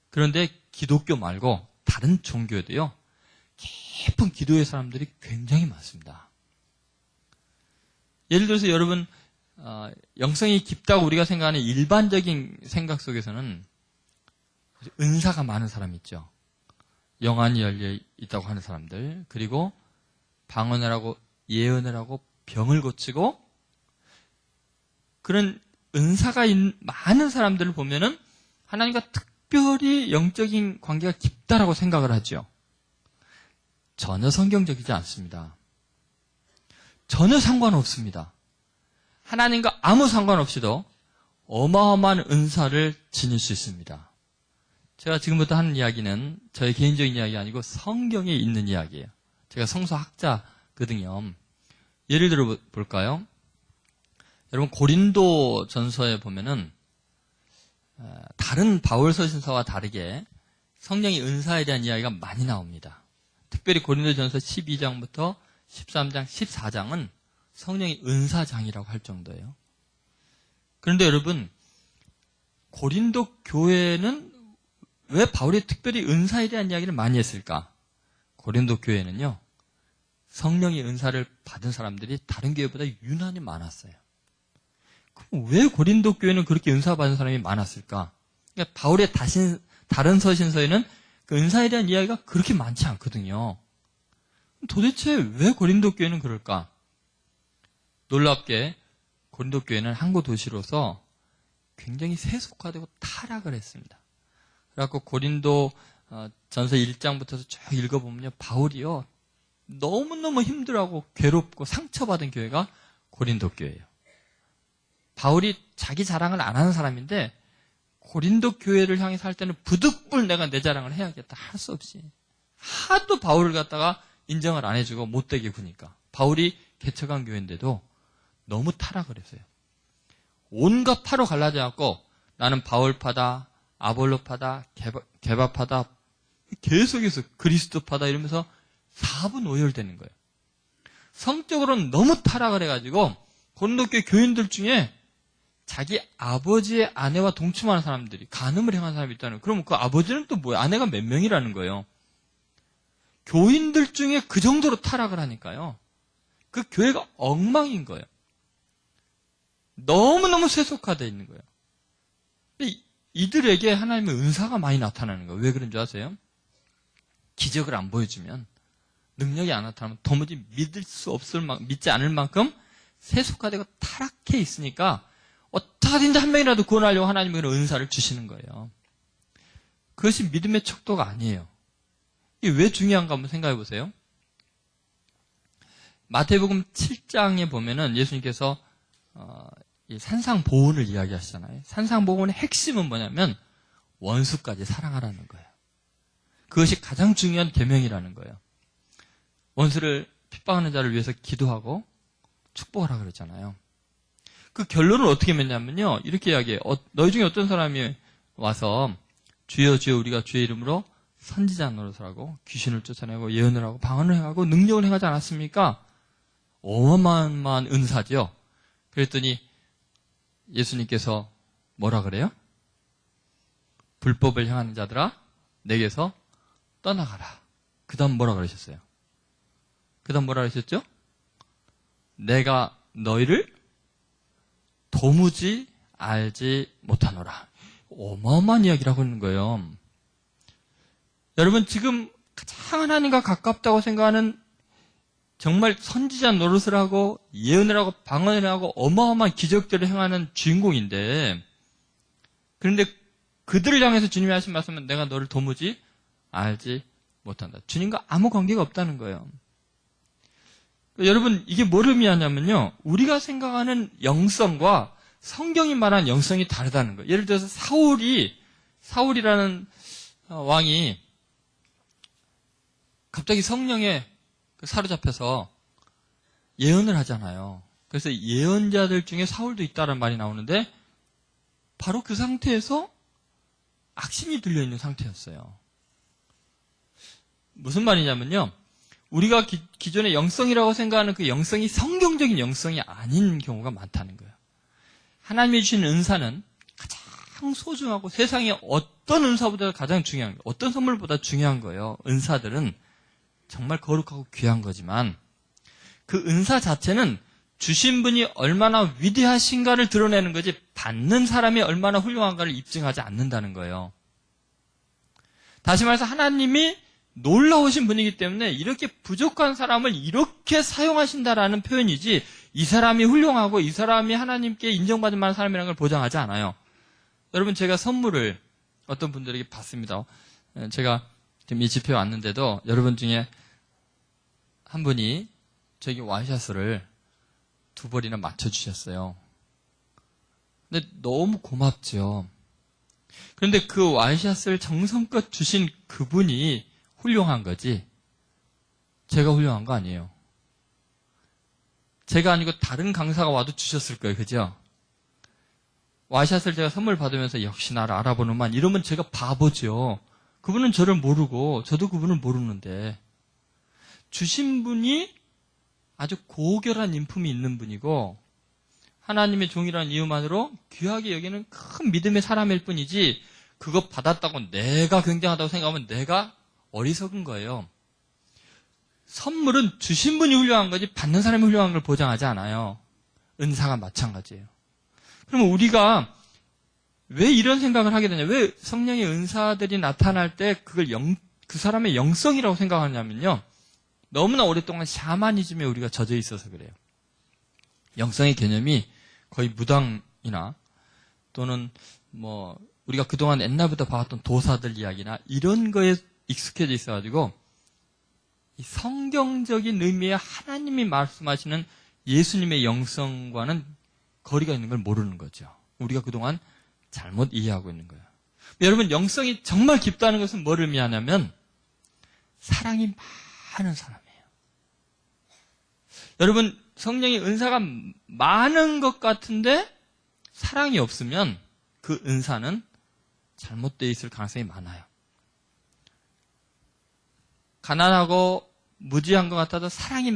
그런데 기독교 말고 다른 종교에도요, 깊은 기도의 사람들이 굉장히 많습니다. 예를 들어서 여러분, 영성이 깊다고 우리가 생각하는 일반적인 생각 속에서는 은사가 많은 사람 있죠. 영안이 열려 있다고 하는 사람들, 그리고 방언을 하고 예언을 하고 병을 고치고, 그런 은사가 많은 사람들을 보면은 하나님과 특별히 영적인 관계가 깊다라고 생각을 하죠. 전혀 성경적이지 않습니다. 전혀 상관없습니다. 하나님과 아무 상관없이도 어마어마한 은사를 지닐 수 있습니다. 제가 지금부터 하는 이야기는 저의 개인적인 이야기 아니고 성경에 있는 이야기예요. 제가 성서학자거든요. 예를 들어 볼까요? 여러분 고린도 전서에 보면은 다른 바울 서신서와 다르게 성령의 은사에 대한 이야기가 많이 나옵니다. 특별히 고린도 전서 12장부터 13장, 14장은 성령의 은사장이라고 할 정도예요. 그런데 여러분, 고린도 교회는 왜 바울이 특별히 은사에 대한 이야기를 많이 했을까? 고린도 교회는요, 성령의 은사를 받은 사람들이 다른 교회보다 유난히 많았어요. 그럼 왜 고린도 교회는 그렇게 은사 받은 사람이 많았을까? 그러니까 바울의 다른 서신서에는 그 은사에 대한 이야기가 그렇게 많지 않거든요. 도대체 왜 고린도 교회는 그럴까? 놀랍게 고린도 교회는 항구 도시로서 굉장히 세속화되고 타락을 했습니다. 그래갖고 고린도 전서 1장부터 쭉 읽어보면요, 바울이요 너무너무 힘들어하고 괴롭고 상처받은 교회가 고린도 교회예요. 바울이 자기 자랑을 안 하는 사람인데 고린도 교회를 향해서 할 때는 부득불 내가 내 자랑을 해야겠다 할 수 없이 하도 바울을 갖다가 인정을 안 해주고 못되게 구니까 바울이 개척한 교회인데도 너무 타락을 했어요. 온갖 파로 갈라져갖고 나는 바울파다, 아볼로파다, 게바파다 계속해서 그리스도파다 이러면서 사분 오열되는 거예요. 성적으로는 너무 타락을 해가지고 고린도 교회 교인들 중에 자기 아버지의 아내와 동침하는 사람들이 간음을 행한 사람이 있다는 거예요. 그러면 그 아버지는 또 뭐예요? 아내가 몇 명이라는 거예요. 교인들 중에 그 정도로 타락을 하니까요. 그 교회가 엉망인 거예요. 너무너무 세속화되어 있는 거예요. 근데 이들에게 하나님의 은사가 많이 나타나는 거예요. 왜 그런 줄 아세요? 기적을 안 보여주면, 능력이 안 나타나면 도무지 믿지 않을 만큼 세속화되고 타락해 있으니까 어떻게든지 한 명이라도 구원하려고 하나님이 그런 은사를 주시는 거예요. 그것이 믿음의 척도가 아니에요. 이게 왜 중요한가 한번 생각해 보세요. 마태복음 7장에 보면은 예수님께서 이 산상보훈을 이야기하시잖아요. 산상보훈의 핵심은 뭐냐면 원수까지 사랑하라는 거예요. 그것이 가장 중요한 계명이라는 거예요. 원수를 핍박하는 자를 위해서 기도하고 축복하라 그랬잖아요. 그 결론을 어떻게 맺냐면요. 이렇게 이야기해요. 너희 중에 어떤 사람이 와서 주여 주여 우리가 주의 이름으로 선지자 노릇을 하고 귀신을 쫓아내고 예언을 하고 방언을 행하고 능력을 행하지 않았습니까? 어마어마한 은사죠. 그랬더니 예수님께서 뭐라 그래요? 불법을 행하는 자들아 내게서 떠나가라. 그 다음 뭐라 그러셨어요? 그 다음 뭐라 그러셨죠? 내가 너희를 도무지 알지 못하노라. 어마어마한 이야기를 하고 있는 거예요. 여러분 지금 가장 하나님과 가깝다고 생각하는 정말 선지자 노릇을 하고 예언을 하고 방언을 하고 어마어마한 기적들을 행하는 주인공인데, 그런데 그들을 향해서 주님이 하신 말씀은 내가 너를 도무지 알지 못한다. 주님과 아무 관계가 없다는 거예요. 여러분 이게 뭘 의미하냐면요, 우리가 생각하는 영성과 성경이 말하는 영성이 다르다는 거예요. 예를 들어서 사울이라는 왕이 갑자기 성령에 사로잡혀서 예언을 하잖아요. 그래서 예언자들 중에 사울도 있다는 말이 나오는데 바로 그 상태에서 악심이 들려있는 상태였어요. 무슨 말이냐면요, 우리가 기존의 영성이라고 생각하는 그 영성이 성경적인 영성이 아닌 경우가 많다는 거예요. 하나님이 주신 은사는 가장 소중하고 세상에 어떤 은사보다 가장 중요한 거예요. 어떤 선물보다 중요한 거예요. 은사들은 정말 거룩하고 귀한 거지만 그 은사 자체는 주신 분이 얼마나 위대하신가를 드러내는 거지 받는 사람이 얼마나 훌륭한가를 입증하지 않는다는 거예요. 다시 말해서 하나님이 놀라우신 분이기 때문에 이렇게 부족한 사람을 이렇게 사용하신다라는 표현이지 이 사람이 훌륭하고 이 사람이 하나님께 인정받을 만한 사람이라는 걸 보장하지 않아요. 여러분 제가 선물을 어떤 분들에게 받습니다. 제가 지금 이 집회에 왔는데도 여러분 중에 한 분이 저에게 와이셔츠를 2벌이나 맞춰주셨어요. 근데 너무 고맙죠. 그런데 그 와이샷을 정성껏 주신 그분이 훌륭한 거지 제가 훌륭한 거 아니에요. 제가 아니고 다른 강사가 와도 주셨을 거예요. 그죠? 와이샷을 제가 선물 받으면서 역시 나를 알아보는만 이러면 제가 바보죠. 그분은 저를 모르고 저도 그분을 모르는데 주신 분이 아주 고결한 인품이 있는 분이고 하나님의 종이라는 이유만으로 귀하게 여기는 큰 믿음의 사람일 뿐이지 그거 받았다고 내가 굉장하다고 생각하면 내가 어리석은 거예요. 선물은 주신 분이 훌륭한 거지 받는 사람이 훌륭한 걸 보장하지 않아요. 은사가 마찬가지예요. 그러면 우리가 왜 이런 생각을 하게 되냐? 왜 성령의 은사들이 나타날 때 그걸 그 사람의 영성이라고 생각하냐면요. 너무나 오랫동안 샤머니즘에 우리가 젖어 있어서 그래요. 영성의 개념이 거의 무당이나 또는 뭐 우리가 그동안 옛날부터 봐왔던 도사들 이야기나 이런 거에 익숙해져 있어가지고 이 성경적인 의미의 하나님이 말씀하시는 예수님의 영성과는 거리가 있는 걸 모르는 거죠. 우리가 그동안 잘못 이해하고 있는 거예요. 여러분 영성이 정말 깊다는 것은 뭘 의미하냐면 사랑이 많은 사람이에요. 여러분 성령의 은사가 많은 것 같은데 사랑이 없으면 그 은사는 잘못되어 있을 가능성이 많아요. 가난하고 무지한 것 같아도 사랑이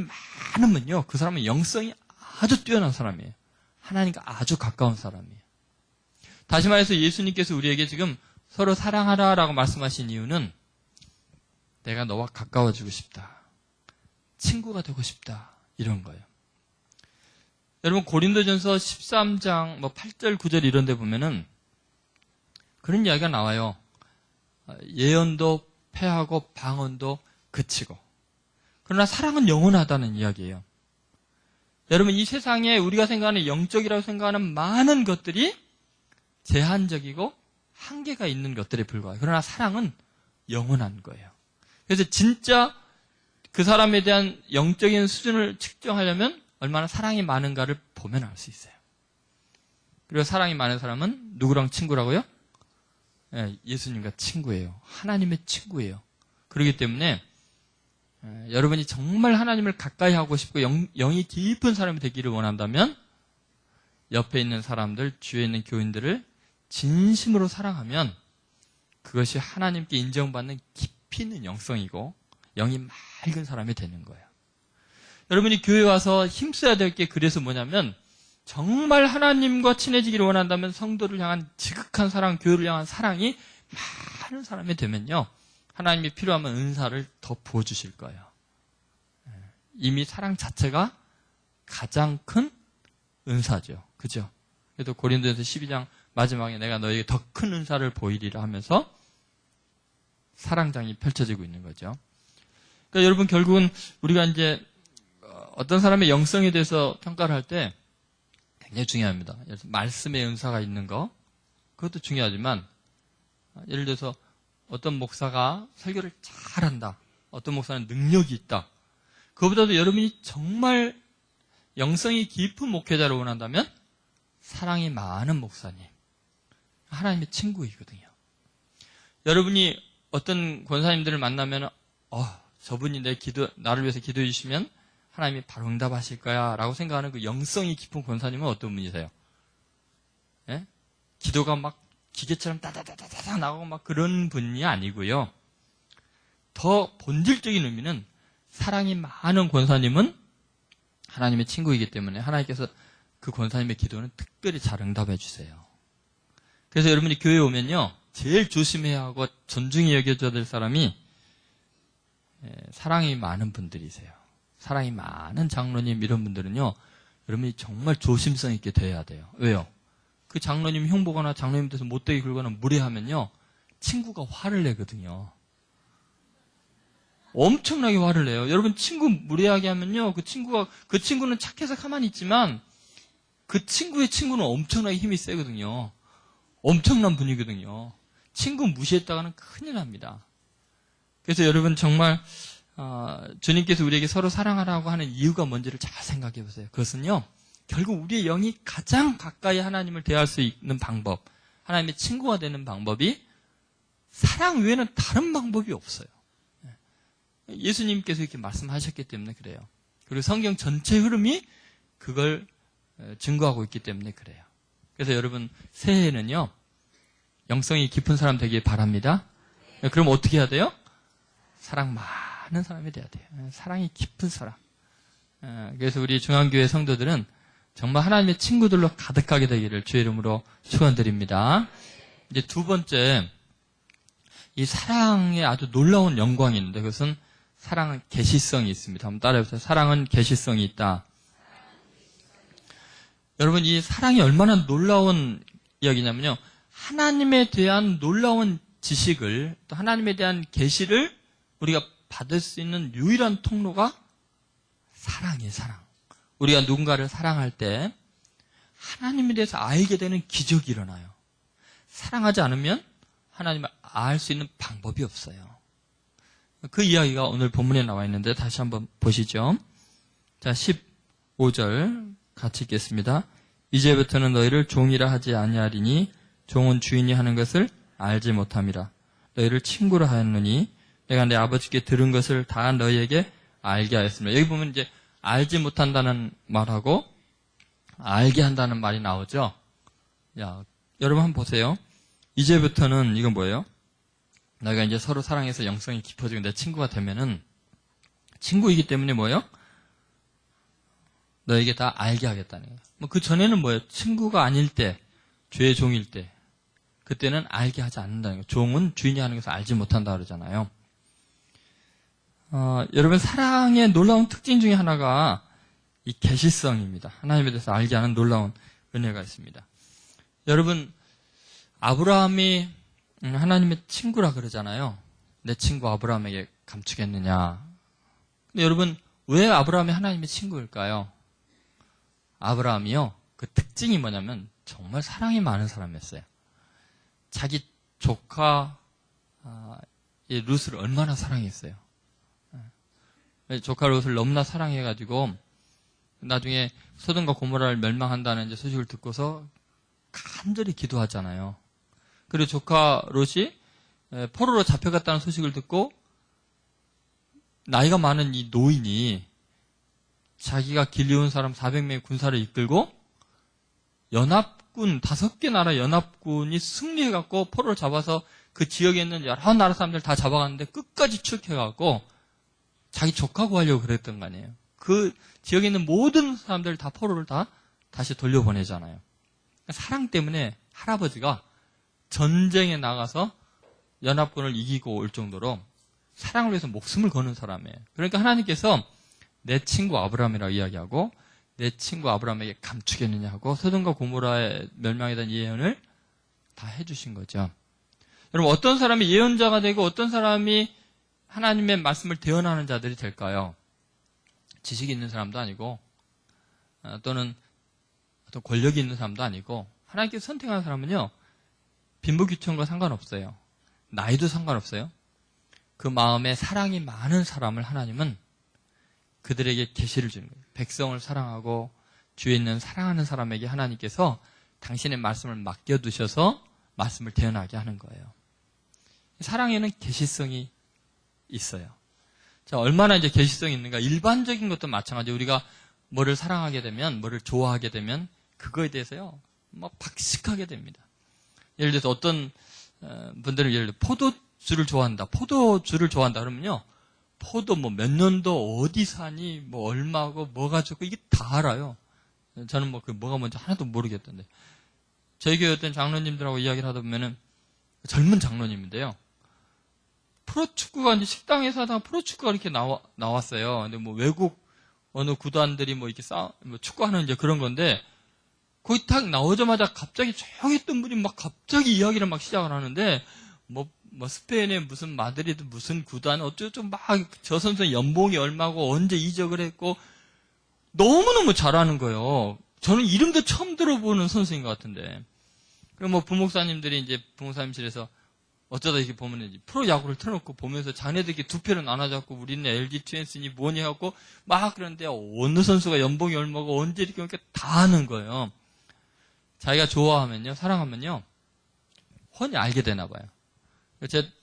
많으면요. 그 사람은 영성이 아주 뛰어난 사람이에요. 하나님과 아주 가까운 사람이에요. 다시 말해서 예수님께서 우리에게 지금 서로 사랑하라라고 말씀하신 이유는 내가 너와 가까워지고 싶다. 친구가 되고 싶다. 이런 거예요. 여러분 고린도전서 13장 8절 9절 이런 데 보면은 그런 이야기가 나와요. 예언도 패하고 방언도 그치고 그러나 사랑은 영원하다는 이야기예요. 여러분 이 세상에 우리가 생각하는 영적이라고 생각하는 많은 것들이 제한적이고 한계가 있는 것들에 불과해요. 그러나 사랑은 영원한 거예요. 그래서 진짜 그 사람에 대한 영적인 수준을 측정하려면 얼마나 사랑이 많은가를 보면 알 수 있어요. 그리고 사랑이 많은 사람은 누구랑 친구라고요? 예수님과 친구예요. 하나님의 친구예요. 그렇기 때문에 여러분이 정말 하나님을 가까이 하고 싶고 영이 깊은 사람이 되기를 원한다면 옆에 있는 사람들, 주위에 있는 교인들을 진심으로 사랑하면 그것이 하나님께 인정받는 깊이 있는 영성이고 영이 맑은 사람이 되는 거예요. 여러분이 교회 와서 힘써야 될 게 그래서 뭐냐면 정말 하나님과 친해지기를 원한다면 성도를 향한 지극한 사랑, 교회를 향한 사랑이 많은 사람이 되면요. 하나님이 필요하면 은사를 더 부어주실 거예요. 이미 사랑 자체가 가장 큰 은사죠. 그죠? 그래도 고린도전서 12장 마지막에 내가 너에게 더 큰 은사를 보이리라 하면서 사랑장이 펼쳐지고 있는 거죠. 그러니까 여러분 결국은 우리가 이제 어떤 사람의 영성에 대해서 평가를 할 때 굉장히 중요합니다. 예를 들어서 말씀의 은사가 있는 거 그것도 중요하지만 예를 들어서 어떤 목사가 설교를 잘한다. 어떤 목사는 능력이 있다. 그것보다도 여러분이 정말 영성이 깊은 목회자를 원한다면 사랑이 많은 목사님. 하나님의 친구이거든요. 여러분이 어떤 권사님들을 만나면 저분이 나를 위해서 기도해 주시면 하나님이 바로 응답하실 거야 라고 생각하는 그 영성이 깊은 권사님은 어떤 분이세요? 예? 기도가 막 기계처럼 따다다다다 나가고 막 그런 분이 아니고요. 더 본질적인 의미는 사랑이 많은 권사님은 하나님의 친구이기 때문에 하나님께서 그 권사님의 기도는 특별히 잘 응답해 주세요. 그래서 여러분이 교회에 오면요. 제일 조심해야 하고 존중히 여겨줘야 될 사람이 사랑이 많은 분들이세요. 사랑이 많은 장로님 이런 분들은요. 여러분이 정말 조심성 있게 대해야 돼요. 왜요? 그 장로님 흉보거나 장로님 돼서 못되게 굴거나 무례하면요. 친구가 화를 내거든요. 엄청나게 화를 내요. 여러분 친구 무례하게 하면요. 그 친구는 착해서 가만히 있지만 그 친구의 친구는 엄청나게 힘이 세거든요. 엄청난 분이거든요. 친구 무시했다가는 큰일 납니다. 그래서 여러분 정말 주님께서 우리에게 서로 사랑하라고 하는 이유가 뭔지를 잘 생각해 보세요. 그것은요. 결국 우리의 영이 가장 가까이 하나님을 대할 수 있는 방법, 하나님의 친구가 되는 방법이 사랑 외에는 다른 방법이 없어요. 예수님께서 이렇게 말씀하셨기 때문에 그래요. 그리고 성경 전체 흐름이 그걸 증거하고 있기 때문에 그래요. 그래서 여러분 새해에는요, 영성이 깊은 사람 되길 바랍니다. 그럼 어떻게 해야 돼요? 사랑 많은 사람이 돼야 돼요. 사랑이 깊은 사람. 그래서 우리 중앙교회 성도들은 정말 하나님의 친구들로 가득하게 되기를 주의 이름으로 축원드립니다. 이제 두 번째, 이 사랑에 아주 놀라운 영광이 있는데 그것은 사랑은 계시성이 있습니다. 한번 따라해보세요. 사랑은 계시성이 있다. 여러분, 이 사랑이 얼마나 놀라운 이야기냐면요, 하나님에 대한 놀라운 지식을, 또 하나님에 대한 계시를 우리가 받을 수 있는 유일한 통로가 사랑이에요. 사랑. 우리가 누군가를 사랑할 때 하나님에 대해서 알게 되는 기적이 일어나요. 사랑하지 않으면 하나님을 알 수 있는 방법이 없어요. 그 이야기가 오늘 본문에 나와 있는데 다시 한번 보시죠. 자, 15절 같이 읽겠습니다. 이제부터는 너희를 종이라 하지 아니하리니 종은 주인이 하는 것을 알지 못함이라. 너희를 친구라 하였느니 내가 내 아버지께 들은 것을 다 너희에게 알게 하였습니다. 여기 보면 이제 알지 못한다는 말하고 알게 한다는 말이 나오죠. 야, 여러분 한번 보세요. 이제부터는 이건 뭐예요? 너희가 이제 서로 사랑해서 영성이 깊어지고 내 친구가 되면은 친구이기 때문에 뭐예요? 너에게 다 알게 하겠다는 거예요. 뭐 그 전에는 뭐예요? 친구가 아닐 때, 죄의 종일 때, 그때는 알게 하지 않는다는 거예요. 종은 주인이 하는 것을 알지 못한다 그러잖아요. 여러분 사랑의 놀라운 특징 중에 하나가 이 계시성입니다. 하나님에 대해서 알게 하는 놀라운 은혜가 있습니다. 여러분 아브라함이 하나님의 친구라 그러잖아요. 내 친구 아브라함에게 감추겠느냐. 근데 여러분 왜 아브라함이 하나님의 친구일까요? 아브라함이요, 그 특징이 뭐냐면 정말 사랑이 많은 사람이었어요. 자기 조카 룻을 얼마나 사랑했어요. 조카 룻을 너무나 사랑해가지고 나중에 소돔과 고모라를 멸망한다는 이제 소식을 듣고서 간절히 기도하잖아요. 그리고 조카 롯이 포로로 잡혀갔다는 소식을 듣고 나이가 많은 이 노인이 자기가 길리온 사람 400명의 군사를 이끌고 연합군, 5개 나라 연합군이 승리해갖고 포로를 잡아서 그 지역에 있는 여러 나라 사람들 다 잡아갔는데 끝까지 추격해갖고 자기 조카 구하려고 그랬던 거 아니에요. 그 지역에 있는 모든 사람들 다 포로를 다 다시 돌려보내잖아요. 사랑 때문에 할아버지가 전쟁에 나가서 연합군을 이기고 올 정도로 사랑을 위해서 목숨을 거는 사람이에요. 그러니까 하나님께서 내 친구 아브라함이라고 이야기하고 내 친구 아브라함에게 감추겠느냐 하고 소돔과 고모라의 멸망에 대한 예언을 다 해주신 거죠. 여러분 어떤 사람이 예언자가 되고 어떤 사람이 하나님의 말씀을 대언하는 자들이 될까요? 지식이 있는 사람도 아니고 또는 어떤 권력이 있는 사람도 아니고 하나님께서 선택한 사람은요, 빈부귀천과 상관없어요. 나이도 상관없어요. 그 마음에 사랑이 많은 사람을 하나님은 그들에게 계시를 주는 거예요. 백성을 사랑하고 주위에 있는 사랑하는 사람에게 하나님께서 당신의 말씀을 맡겨두셔서 말씀을 대언하게 하는 거예요. 사랑에는 계시성이 있어요. 자, 얼마나 이제 계시성이 있는가? 일반적인 것도 마찬가지예요. 우리가 뭐를 사랑하게 되면, 뭐를 좋아하게 되면 그거에 대해서요, 막 박식하게 됩니다. 예를 들어서 어떤 분들은 예를 들어 포도주를 좋아한다. 포도주를 좋아한다 그러면요, 포도 뭐 몇 년도 어디 사니, 뭐 얼마고 뭐가 좋고 이게 다 알아요. 저는 뭐 그 뭐가 뭔지 하나도 모르겠던데. 저희 교회 어떤 장로님들하고 이야기를 하다 보면은 젊은 장로님인데요. 프로축구가 이제 식당에서 하다가 프로축구가 이렇게 나왔어요. 근데 뭐 외국 어느 구단들이 뭐 이렇게 뭐 축구하는 이제 그런 건데 거기 딱 나오자마자 갑자기 조용했던 분이 막 갑자기 이야기를 막 시작을 하는데 뭐 스페인의 무슨 마드리드 무슨 구단 어쩌고 막 저 선수의 연봉이 얼마고 언제 이적을 했고 너무너무 잘하는 거예요. 저는 이름도 처음 들어보는 선수인 것 같은데. 그럼 뭐 부목사님들이 이제 부목사님실에서 어쩌다 이렇게 보면 이제 프로야구를 틀어놓고 보면서 자네들 이렇게 두 표를 나눠잡고 우리는 LG 트윈스니 뭐니 하고 막 그러는데 어느 선수가 연봉이 얼마고 언제 이렇게 이렇게 다 아는 거예요. 자기가 좋아하면요, 사랑하면요, 훤히 알게 되나 봐요.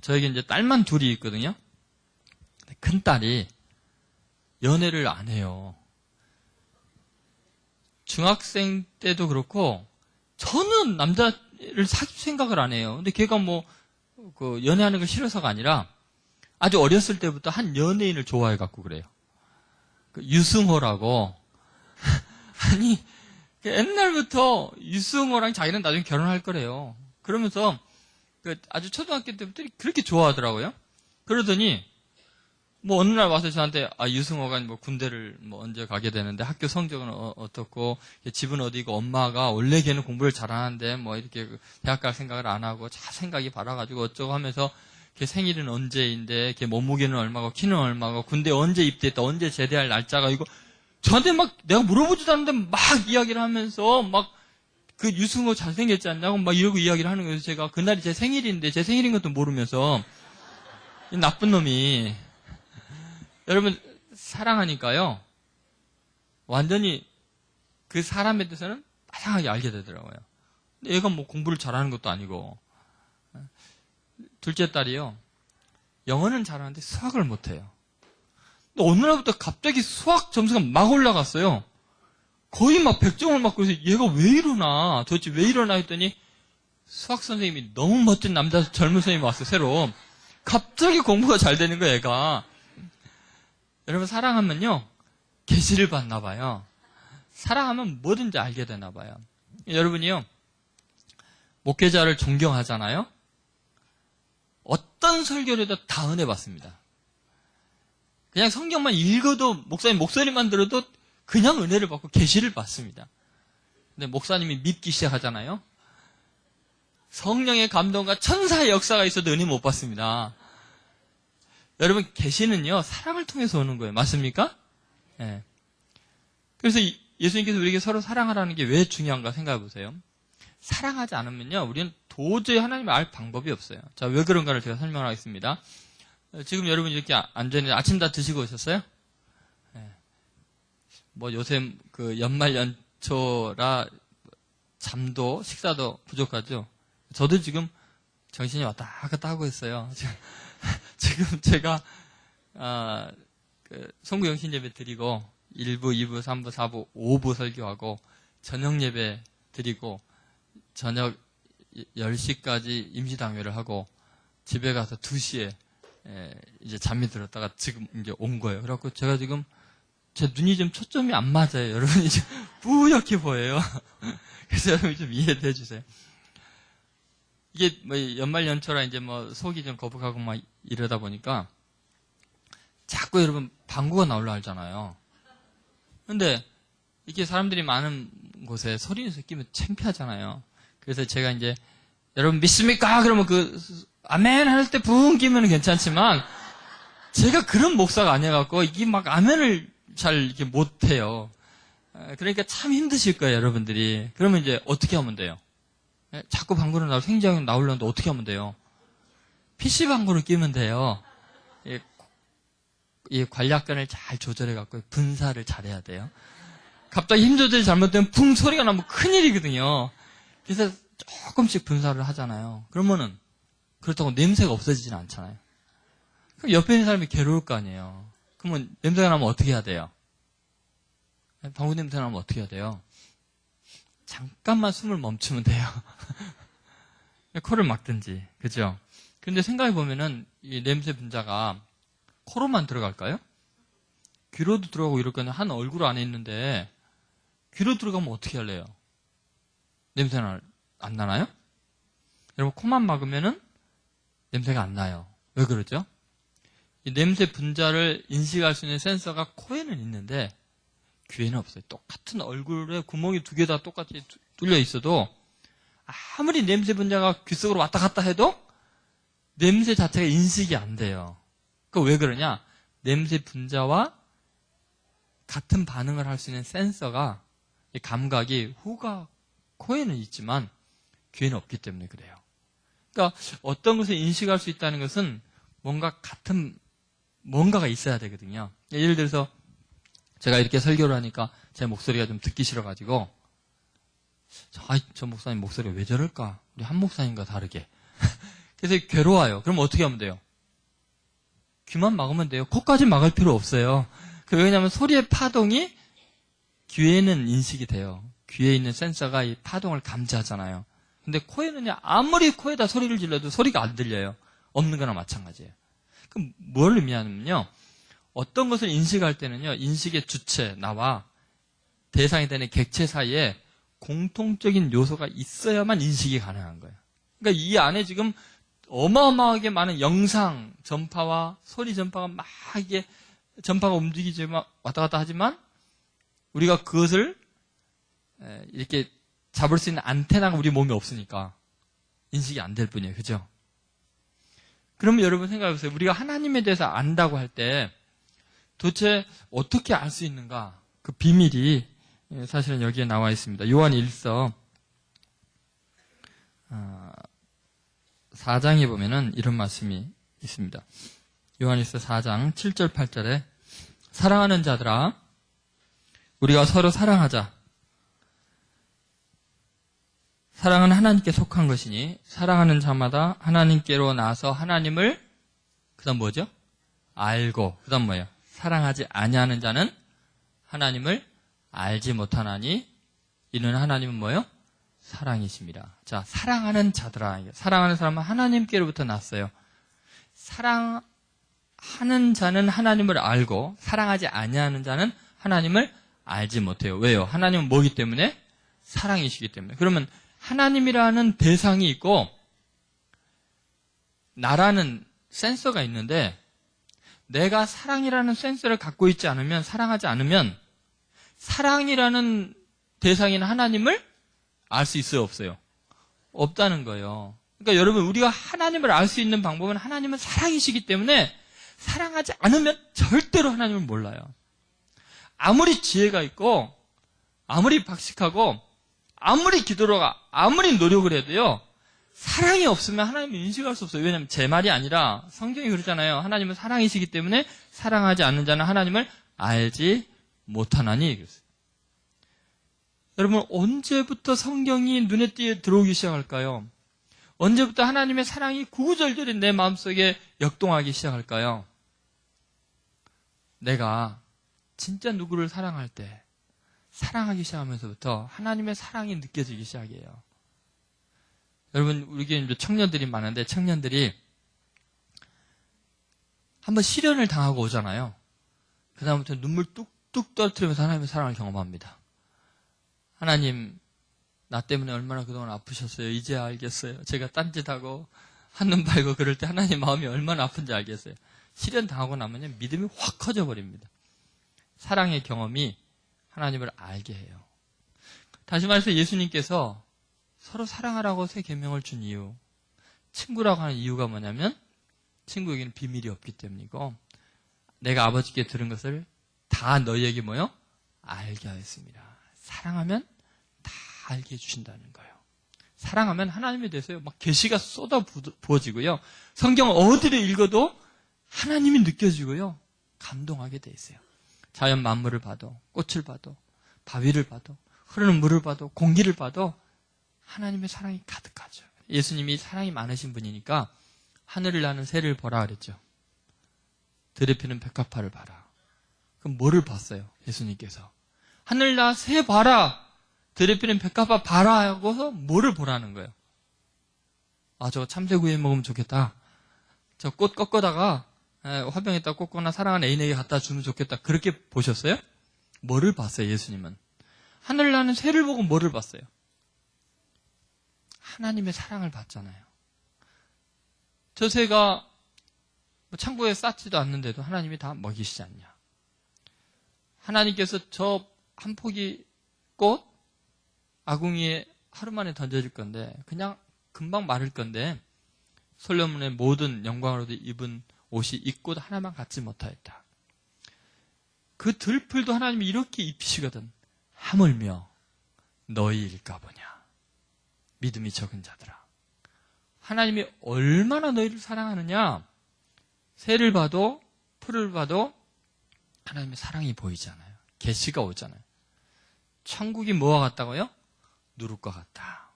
저에게 이제 딸만 둘이 있거든요. 큰 딸이 연애를 안 해요. 중학생 때도 그렇고 저는 남자를 사귈 생각을 안 해요. 근데 걔가 연애하는 걸 싫어서가 아니라 아주 어렸을 때부터 한 연예인을 좋아해갖고 그래요. 유승호라고. 아니, 옛날부터 유승호랑 자기는 나중에 결혼할 거래요. 그러면서 아주 초등학교 때부터 그렇게 좋아하더라고요. 그러더니 어느 날 와서 저한테 유승호가 군대를 언제 가게 되는데 학교 성적은 어떻고 집은 어디고 엄마가 원래 걔는 공부를 잘하는데 이렇게 대학 갈 생각을 안 하고 생각이 바라가지고 어쩌고 하면서 걔 생일은 언제인데 걔 몸무게는 얼마고 키는 얼마고 군대 언제 입대했다 언제 제대할 날짜가 이거 저한테 내가 물어보지도 않는데 막 이야기를 하면서 그 유승호 잘생겼지 않냐고 이러고 이야기를 하는 거예요. 제가 그날이 제 생일인데 제 생일인 것도 모르면서 이 나쁜 놈이. 여러분, 사랑하니까요, 완전히 그 사람에 대해서는 다양하게 알게 되더라고요. 근데 얘가 공부를 잘하는 것도 아니고. 둘째 딸이요, 영어는 잘하는데 수학을 못해요. 근데 어느 날부터 갑자기 수학 점수가 막 올라갔어요. 거의 100점을 맞고 해서 얘가 왜 이러나, 도대체 왜 이러나 했더니 수학 선생님이 너무 멋진 젊은 선생님이 왔어요, 새로. 갑자기 공부가 잘 되는 거예요, 얘가. 여러분, 사랑하면요, 계시를 받나 봐요. 사랑하면 뭐든지 알게 되나 봐요. 여러분이요, 목회자를 존경하잖아요. 어떤 설교를 해도 다 은혜 받습니다. 그냥 성경만 읽어도 목사님 목소리만 들어도 그냥 은혜를 받고 계시를 받습니다. 근데 목사님이 믿기 시작하잖아요. 성령의 감동과 천사의 역사가 있어도 은혜 못 받습니다. 여러분, 계시는요, 사랑을 통해서 오는 거예요. 맞습니까? 네. 그래서 예수님께서 우리에게 서로 사랑하라는 게 왜 중요한가 생각해 보세요. 사랑하지 않으면요, 우리는 도저히 하나님을 알 방법이 없어요. 자, 왜 그런가를 제가 설명을 하겠습니다. 지금 여러분 이렇게 앉아있는데 아침 다 드시고 오셨어요? 네. 요새 연말 연초라 잠도 식사도 부족하죠. 저도 지금 정신이 왔다 갔다 하고 있어요. 지금 제가 송구 영신 예배 드리고 1부, 2부, 3부, 4부, 5부 설교하고 저녁 예배 드리고 저녁 10시까지 임시당회를 하고 집에 가서 2시에 이제 잠이 들었다가 지금 이제 온 거예요. 그래갖고 제가 지금 제 눈이 좀 초점이 안 맞아요. 여러분이 좀 뿌옇게 보여요. 그래서 여러분이 좀 이해해 주세요. 이게 연말 연초라 이제 속이 좀 거북하고 이러다 보니까 자꾸 여러분 방구가 나오려 하잖아요. 근데 이렇게 사람들이 많은 곳에 소리 내서 끼면 창피하잖아요. 그래서 제가 이제 여러분 믿습니까? 그러면 아멘 할 때 붕 끼면 괜찮지만 제가 그런 목사가 아니어갖고 이게 아멘을 잘 이렇게 못해요. 그러니까 참 힘드실 거예요, 여러분들이. 그러면 이제 어떻게 하면 돼요? 자꾸 방구를 생지하게 나오려는데 어떻게 하면 돼요? PC 방구를 끼면 돼요. 이 관략근을 잘 조절해갖고 분사를 잘해야 돼요. 갑자기 힘 조절이 잘못되면 붕 소리가 나면 큰일이거든요. 그래서 조금씩 분사를 하잖아요. 그러면은 그렇다고 냄새가 없어지지는 않잖아요. 그럼 옆에 있는 사람이 괴로울 거 아니에요. 그러면 냄새가 나면 어떻게 해야 돼요? 방구 냄새 나면 어떻게 해야 돼요? 잠깐만 숨을 멈추면 돼요. 코를 막든지, 그죠? 근데 생각해보면은 이 냄새 분자가 코로만 들어갈까요? 귀로도 들어가고 이럴 거는 한 얼굴 안에 있는데 귀로 들어가면 어떻게 할래요? 냄새는 안 나나요? 여러분, 코만 막으면은 냄새가 안 나요. 왜 그러죠? 이 냄새 분자를 인식할 수 있는 센서가 코에는 있는데 귀에는 없어요. 똑같은 얼굴에 구멍이 2개 다 똑같이 뚫려 있어도 아무리 냄새 분자가 귀 속으로 왔다 갔다 해도 냄새 자체가 인식이 안 돼요. 왜 그러냐? 냄새 분자와 같은 반응을 할 수 있는 센서가, 감각이 코에는 있지만 귀에는 없기 때문에 그래요. 그러니까 어떤 것을 인식할 수 있다는 것은 뭔가 같은 뭔가가 있어야 되거든요. 예를 들어서 제가 이렇게 설교를 하니까 제 목소리가 좀 듣기 싫어가지고 저 목사님 목소리가 왜 저럴까? 우리 한 목사님과 다르게. 그래서 괴로워요. 그럼 어떻게 하면 돼요? 귀만 막으면 돼요. 코까지 막을 필요 없어요. 왜냐하면 소리의 파동이 귀에는 인식이 돼요. 귀에 있는 센서가 이 파동을 감지하잖아요. 근데 코에는요, 아무리 코에다 소리를 질러도 소리가 안 들려요. 없는 거나 마찬가지예요. 그럼 뭘 의미하냐면요, 어떤 것을 인식할 때는요, 인식의 주체, 나와 대상이 되는 객체 사이에 공통적인 요소가 있어야만 인식이 가능한 거예요. 그러니까 이 안에 지금 어마어마하게 많은 영상 전파와 소리 전파가 막 이게 전파가 움직이지만 왔다 갔다 하지만 우리가 그것을 이렇게 잡을 수 있는 안테나가 우리 몸에 없으니까 인식이 안 될 뿐이에요. 그죠? 그러면 여러분 생각해보세요. 우리가 하나님에 대해서 안다고 할 때 도대체 어떻게 알 수 있는가? 그 비밀이 사실은 여기에 나와 있습니다. 요한 1서 4장에 보면은 이런 말씀이 있습니다. 요한 1서 4장 7절 8절에 사랑하는 자들아 우리가 서로 사랑하자. 사랑은 하나님께 속한 것이니 사랑하는 자마다 하나님께로 나서 하나님을 그다음 뭐죠? 알고 그다음 뭐예요? 사랑하지 아니하는 자는 하나님을 알지 못하나니 이는 하나님은 뭐예요? 사랑이십니다. 자, 사랑하는 자들아. 사랑하는 사람은 하나님께로부터 났어요. 사랑하는 자는 하나님을 알고 사랑하지 아니하는 자는 하나님을 알지 못해요. 왜요? 하나님은 뭐기 때문에? 사랑이시기 때문에. 그러면 하나님이라는 대상이 있고 나라는 센서가 있는데 내가 사랑이라는 센서를 갖고 있지 않으면 사랑하지 않으면 사랑이라는 대상인 하나님을 알 수 있어요? 없어요? 없다는 거예요. 그러니까 여러분 우리가 하나님을 알 수 있는 방법은 하나님은 사랑이시기 때문에 사랑하지 않으면 절대로 하나님을 몰라요. 아무리 지혜가 있고 아무리 박식하고 아무리 기도로가 아무리 노력을 해도요. 사랑이 없으면 하나님을 인식할 수 없어요. 왜냐하면 제 말이 아니라 성경이 그러잖아요. 하나님은 사랑이시기 때문에 사랑하지 않는 자는 하나님을 알지 못하나니 그랬어요. 여러분 언제부터 성경이 눈에 띄게 들어오기 시작할까요? 언제부터 하나님의 사랑이 구구절절히 내 마음속에 역동하기 시작할까요? 내가 진짜 누구를 사랑할 때 사랑하기 시작하면서부터 하나님의 사랑이 느껴지기 시작해요. 여러분 우리에게 이제 청년들이 많은데 청년들이 한번 시련을 당하고 오잖아요. 그 다음부터 눈물 뚝뚝 떨어뜨리면서 하나님의 사랑을 경험합니다. 하나님 나 때문에 얼마나 그동안 아프셨어요. 이제 알겠어요. 제가 딴짓하고 한눈 팔고 그럴 때 하나님 마음이 얼마나 아픈지 알겠어요. 시련 당하고 나면요 믿음이 확 커져버립니다. 사랑의 경험이 하나님을 알게 해요. 다시 말해서 예수님께서 서로 사랑하라고 새 계명을 준 이유, 친구라고 하는 이유가 뭐냐면 친구에게는 비밀이 없기 때문이고 내가 아버지께 들은 것을 다 너희에게 뭐요? 알게 하였습니다. 사랑하면 다 알게 해주신다는 거예요. 사랑하면 하나님에 대해서 막 계시가 쏟아 부어지고요. 성경 어디를 읽어도 하나님이 느껴지고요. 감동하게 돼 있어요. 자연 만물을 봐도 꽃을 봐도 바위를 봐도 흐르는 물을 봐도 공기를 봐도 하나님의 사랑이 가득하죠. 예수님이 사랑이 많으신 분이니까 하늘을 나는 새를 보라 그랬죠. 들에 피는 백합화를 봐라. 그럼 뭐를 봤어요? 예수님께서. 하늘 나 새 봐라. 들에 피는 백합화 봐라 하고서 뭐를 보라는 거예요? 아, 저거 참새구이 먹으면 좋겠다. 저 꽃 꺾어다가 화병에다 꽂거나 사랑하는 애인에게 갖다 주면 좋겠다. 그렇게 보셨어요? 뭐를 봤어요, 예수님은? 하늘 나는 새를 보고 뭐를 봤어요? 하나님의 사랑을 봤잖아요. 저 새가 창고에 쌌지도 않는데도 하나님이 다 먹이시지 않냐. 하나님께서 저 한 포기 꽃 아궁이에 하루 만에 던져질 건데 그냥 금방 마를 건데 솔로몬의 모든 영광으로도 입은 옷이 이 꽃 하나만 갖지 못하였다. 그 들풀도 하나님이 이렇게 입히시거든. 하물며 너희일까 보냐. 믿음이 적은 자들아. 하나님이 얼마나 너희를 사랑하느냐? 새를 봐도 풀을 봐도 하나님의 사랑이 보이잖아요. 계시가 오잖아요. 천국이 뭐와 같다고요? 누룩과 같다.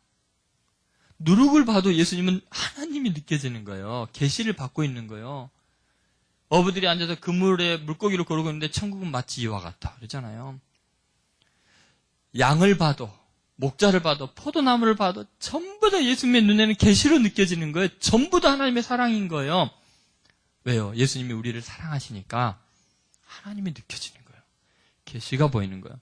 누룩을 봐도 예수님은 하나님이 느껴지는 거예요. 계시를 받고 있는 거예요. 어부들이 앉아서 그물에 물고기를 고르고 있는데 천국은 마치 이와 같다 그러잖아요. 양을 봐도 목자를 봐도 포도나무를 봐도 전부 다 예수님의 눈에는 계시로 느껴지는 거예요. 전부 다 하나님의 사랑인 거예요. 왜요? 예수님이 우리를 사랑하시니까 하나님이 느껴지는 거예요. 계시가 보이는 거예요.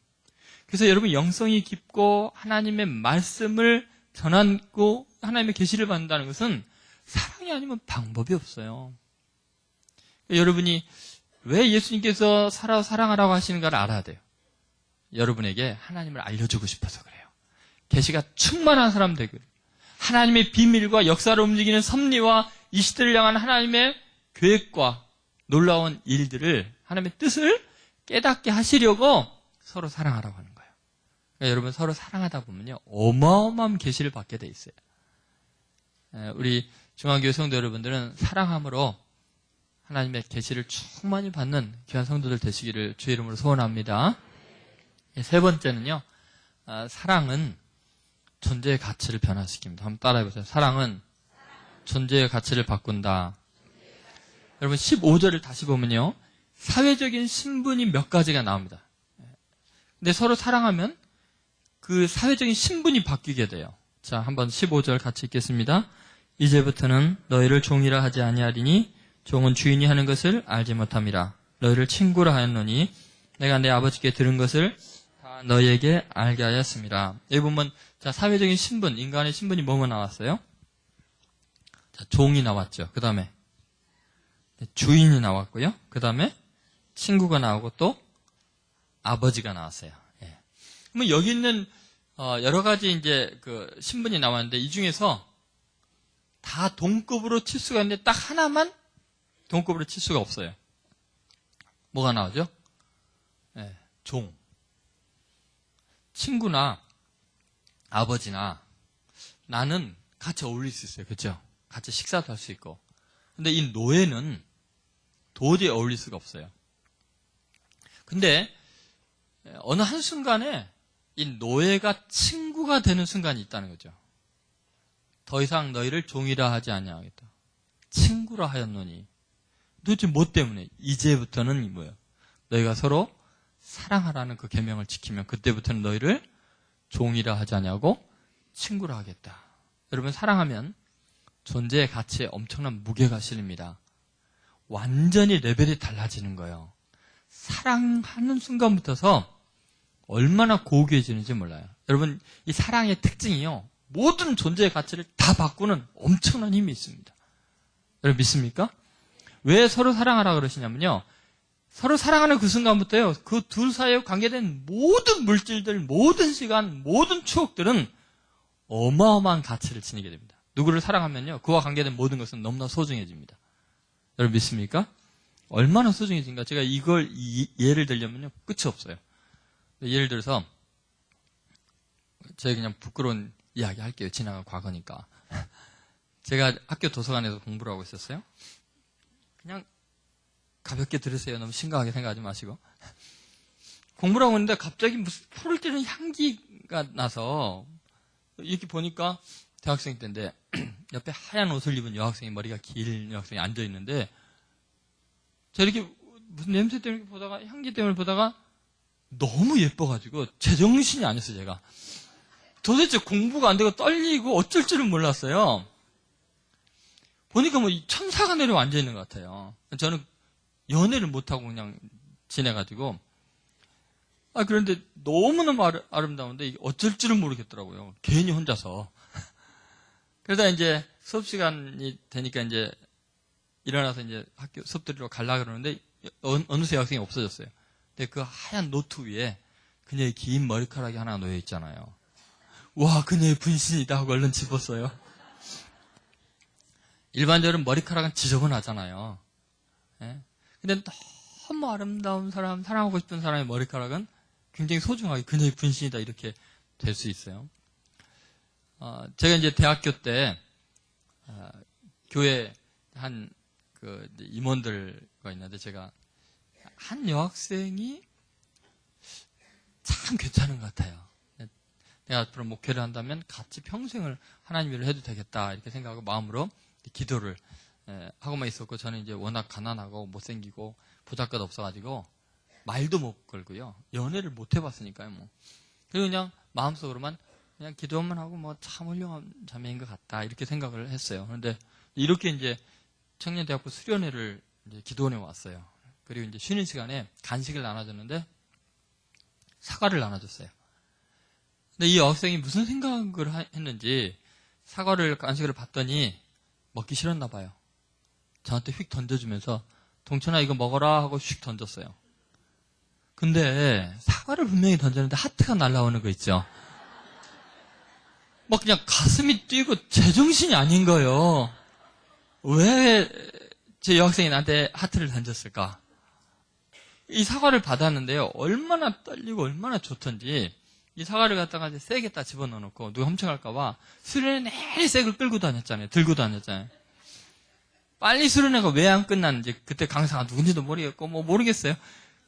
그래서 여러분 영성이 깊고 하나님의 말씀을 전하고 하나님의 계시를 받는다는 것은 사랑이 아니면 방법이 없어요. 여러분이 왜 예수님께서 사랑하라고 하시는가를 알아야 돼요. 여러분에게 하나님을 알려주고 싶어서 그래요. 계시가 충만한 사람 되기를, 하나님의 비밀과 역사를 움직이는 섭리와 이 시대를 향한 하나님의 계획과 놀라운 일들을, 하나님의 뜻을 깨닫게 하시려고 서로 사랑하라고 하는 거예요. 그러니까 여러분 서로 사랑하다 보면요 어마어마한 계시를 받게 돼 있어요. 우리 중앙교회 성도 여러분들은 사랑함으로 하나님의 계시를 충만히 받는 귀한 성도들 되시기를 주의 이름으로 소원합니다. 세 번째는요, 사랑은 존재의 가치를 변화시킵니다. 한번 따라해보세요. 사랑은 존재의 가치를 바꾼다. 여러분 15절을 다시 보면요, 사회적인 신분이 몇 가지가 나옵니다. 근데 서로 사랑하면 그 사회적인 신분이 바뀌게 돼요. 자, 한번 15절 같이 읽겠습니다. 이제부터는 너희를 종이라 하지 아니하리니 종은 주인이 하는 것을 알지 못함이라. 너희를 친구라 하였노니 내가 내 아버지께 들은 것을 다 너희에게 알게 하였습니다. 여기 보면 자, 사회적인 신분, 인간의 신분이 뭐뭐 나왔어요? 자, 종이 나왔죠. 그 다음에 주인이 나왔고요. 그 다음에 친구가 나오고 또 아버지가 나왔어요. 예. 그러면 여기 있는 여러 가지 이제 그 신분이 나왔는데 이 중에서 다 동급으로 칠 수가 있는데 딱 하나만 동급으로 칠 수가 없어요. 뭐가 나오죠? 예, 종. 친구나 아버지나 나는 같이 어울릴 수 있어요. 그렇죠? 같이 식사도 할 수 있고. 근데 이 노예는 도저히 어울릴 수가 없어요. 근데 어느 한순간에 이 노예가 친구가 되는 순간이 있다는 거죠. 더 이상 너희를 종이라 하지 아니하겠다. 친구라 하였노니. 도대체 뭐 때문에? 이제부터는 뭐예요? 너희가 서로 사랑하라는 그 계명을 지키면 그때부터는 너희를 종이라 하지 아니하고 친구라 하겠다. 여러분 사랑하면 존재의 가치에 엄청난 무게가 실립니다. 완전히 레벨이 달라지는 거예요. 사랑하는 순간부터서 얼마나 고귀해지는지 몰라요. 여러분 이 사랑의 특징이요, 모든 존재의 가치를 다 바꾸는 엄청난 힘이 있습니다. 여러분 믿습니까? 왜 서로 사랑하라 그러시냐면요, 서로 사랑하는 그 순간부터요, 그 둘 사이에 관계된 모든 물질들, 모든 시간, 모든 추억들은 어마어마한 가치를 지니게 됩니다. 누구를 사랑하면요, 그와 관계된 모든 것은 너무나 소중해집니다. 여러분 믿습니까? 얼마나 소중해진가? 제가 이걸 예를 들려면요 끝이 없어요. 예를 들어서 제가 그냥 부끄러운 이야기 할게요. 지나간 과거니까. 제가 학교 도서관에서 공부를 하고 있었어요. 그냥 가볍게 들으세요. 너무 심각하게 생각하지 마시고. 공부를 하고 있는데 갑자기 무슨 풀을 찌는 향기가 나서 이렇게 보니까 대학생 때인데 옆에 하얀 옷을 입은 여학생이, 머리가 긴 여학생이 앉아있는데 제가 이렇게 무슨 냄새 때문에 보다가, 향기 때문에 보다가 너무 예뻐가지고 제정신이 아니었어요. 제가 도대체 공부가 안 되고 떨리고 어쩔 줄은 몰랐어요. 보니까 뭐 천사가 내려 앉아있는 것 같아요. 저는 연애를 못하고 그냥 지내가지고, 그런데 너무너무 아름다운데 어쩔 줄은 모르겠더라고요. 괜히 혼자서. 그러다 이제 수업 시간이 되니까 이제 일어나서 이제 학교 수업 들으러 가려고 그러는데 어느새 학생이 없어졌어요. 근데 그 하얀 노트 위에 그녀의 긴 머리카락이 하나 놓여 있잖아요. 와, 그녀의 분신이다 하고 얼른 집었어요. 일반적으로 머리카락은 지저분하잖아요. 예? 근데 너무 아름다운 사람, 사랑하고 싶은 사람의 머리카락은 굉장히 소중하게 그녀의 분신이다 이렇게 될 수 있어요. 제가 이제 대학교 때 교회 한 임원들과 있는데 제가 한 여학생이 참 괜찮은 것 같아요. 내가 앞으로 목회를 한다면 같이 평생을 하나님 일을 해도 되겠다 이렇게 생각하고 마음으로 기도를 하고만 있었고, 저는 이제 워낙 가난하고 못생기고 보잘것 없어가지고 말도 못 걸고요. 연애를 못 해봤으니까요. 뭐. 그리고 그냥 마음속으로만 그냥 기도만 하고 뭐 참 훌륭한 자매인 것 같다 이렇게 생각을 했어요. 그런데 이렇게 이제 청년대학부 수련회를 이제 기도원에 왔어요. 그리고 이제 쉬는 시간에 간식을 나눠줬는데 사과를 나눠줬어요. 근데 이 여학생이 무슨 생각을 했는지 간식을 받더니 먹기 싫었나 봐요. 저한테 휙 던져주면서 동천아 이거 먹어라 하고 휙 던졌어요. 근데 사과를 분명히 던졌는데 하트가 날라오는 거 있죠. 막 그냥 가슴이 뛰고 제정신이 아닌 거예요. 왜 제 여학생이 나한테 하트를 던졌을까? 이 사과를 받았는데요. 얼마나 떨리고 얼마나 좋던지 이 사과를 갖다가 이제 세게 딱 집어넣어 놓고 누가 훔쳐갈까봐 수련회 내내 색을 끌고 다녔잖아요. 들고 다녔잖아요. 빨리 수련회가 왜 안 끝났는지 그때 강사가 누군지도 모르겠고 뭐 모르겠어요.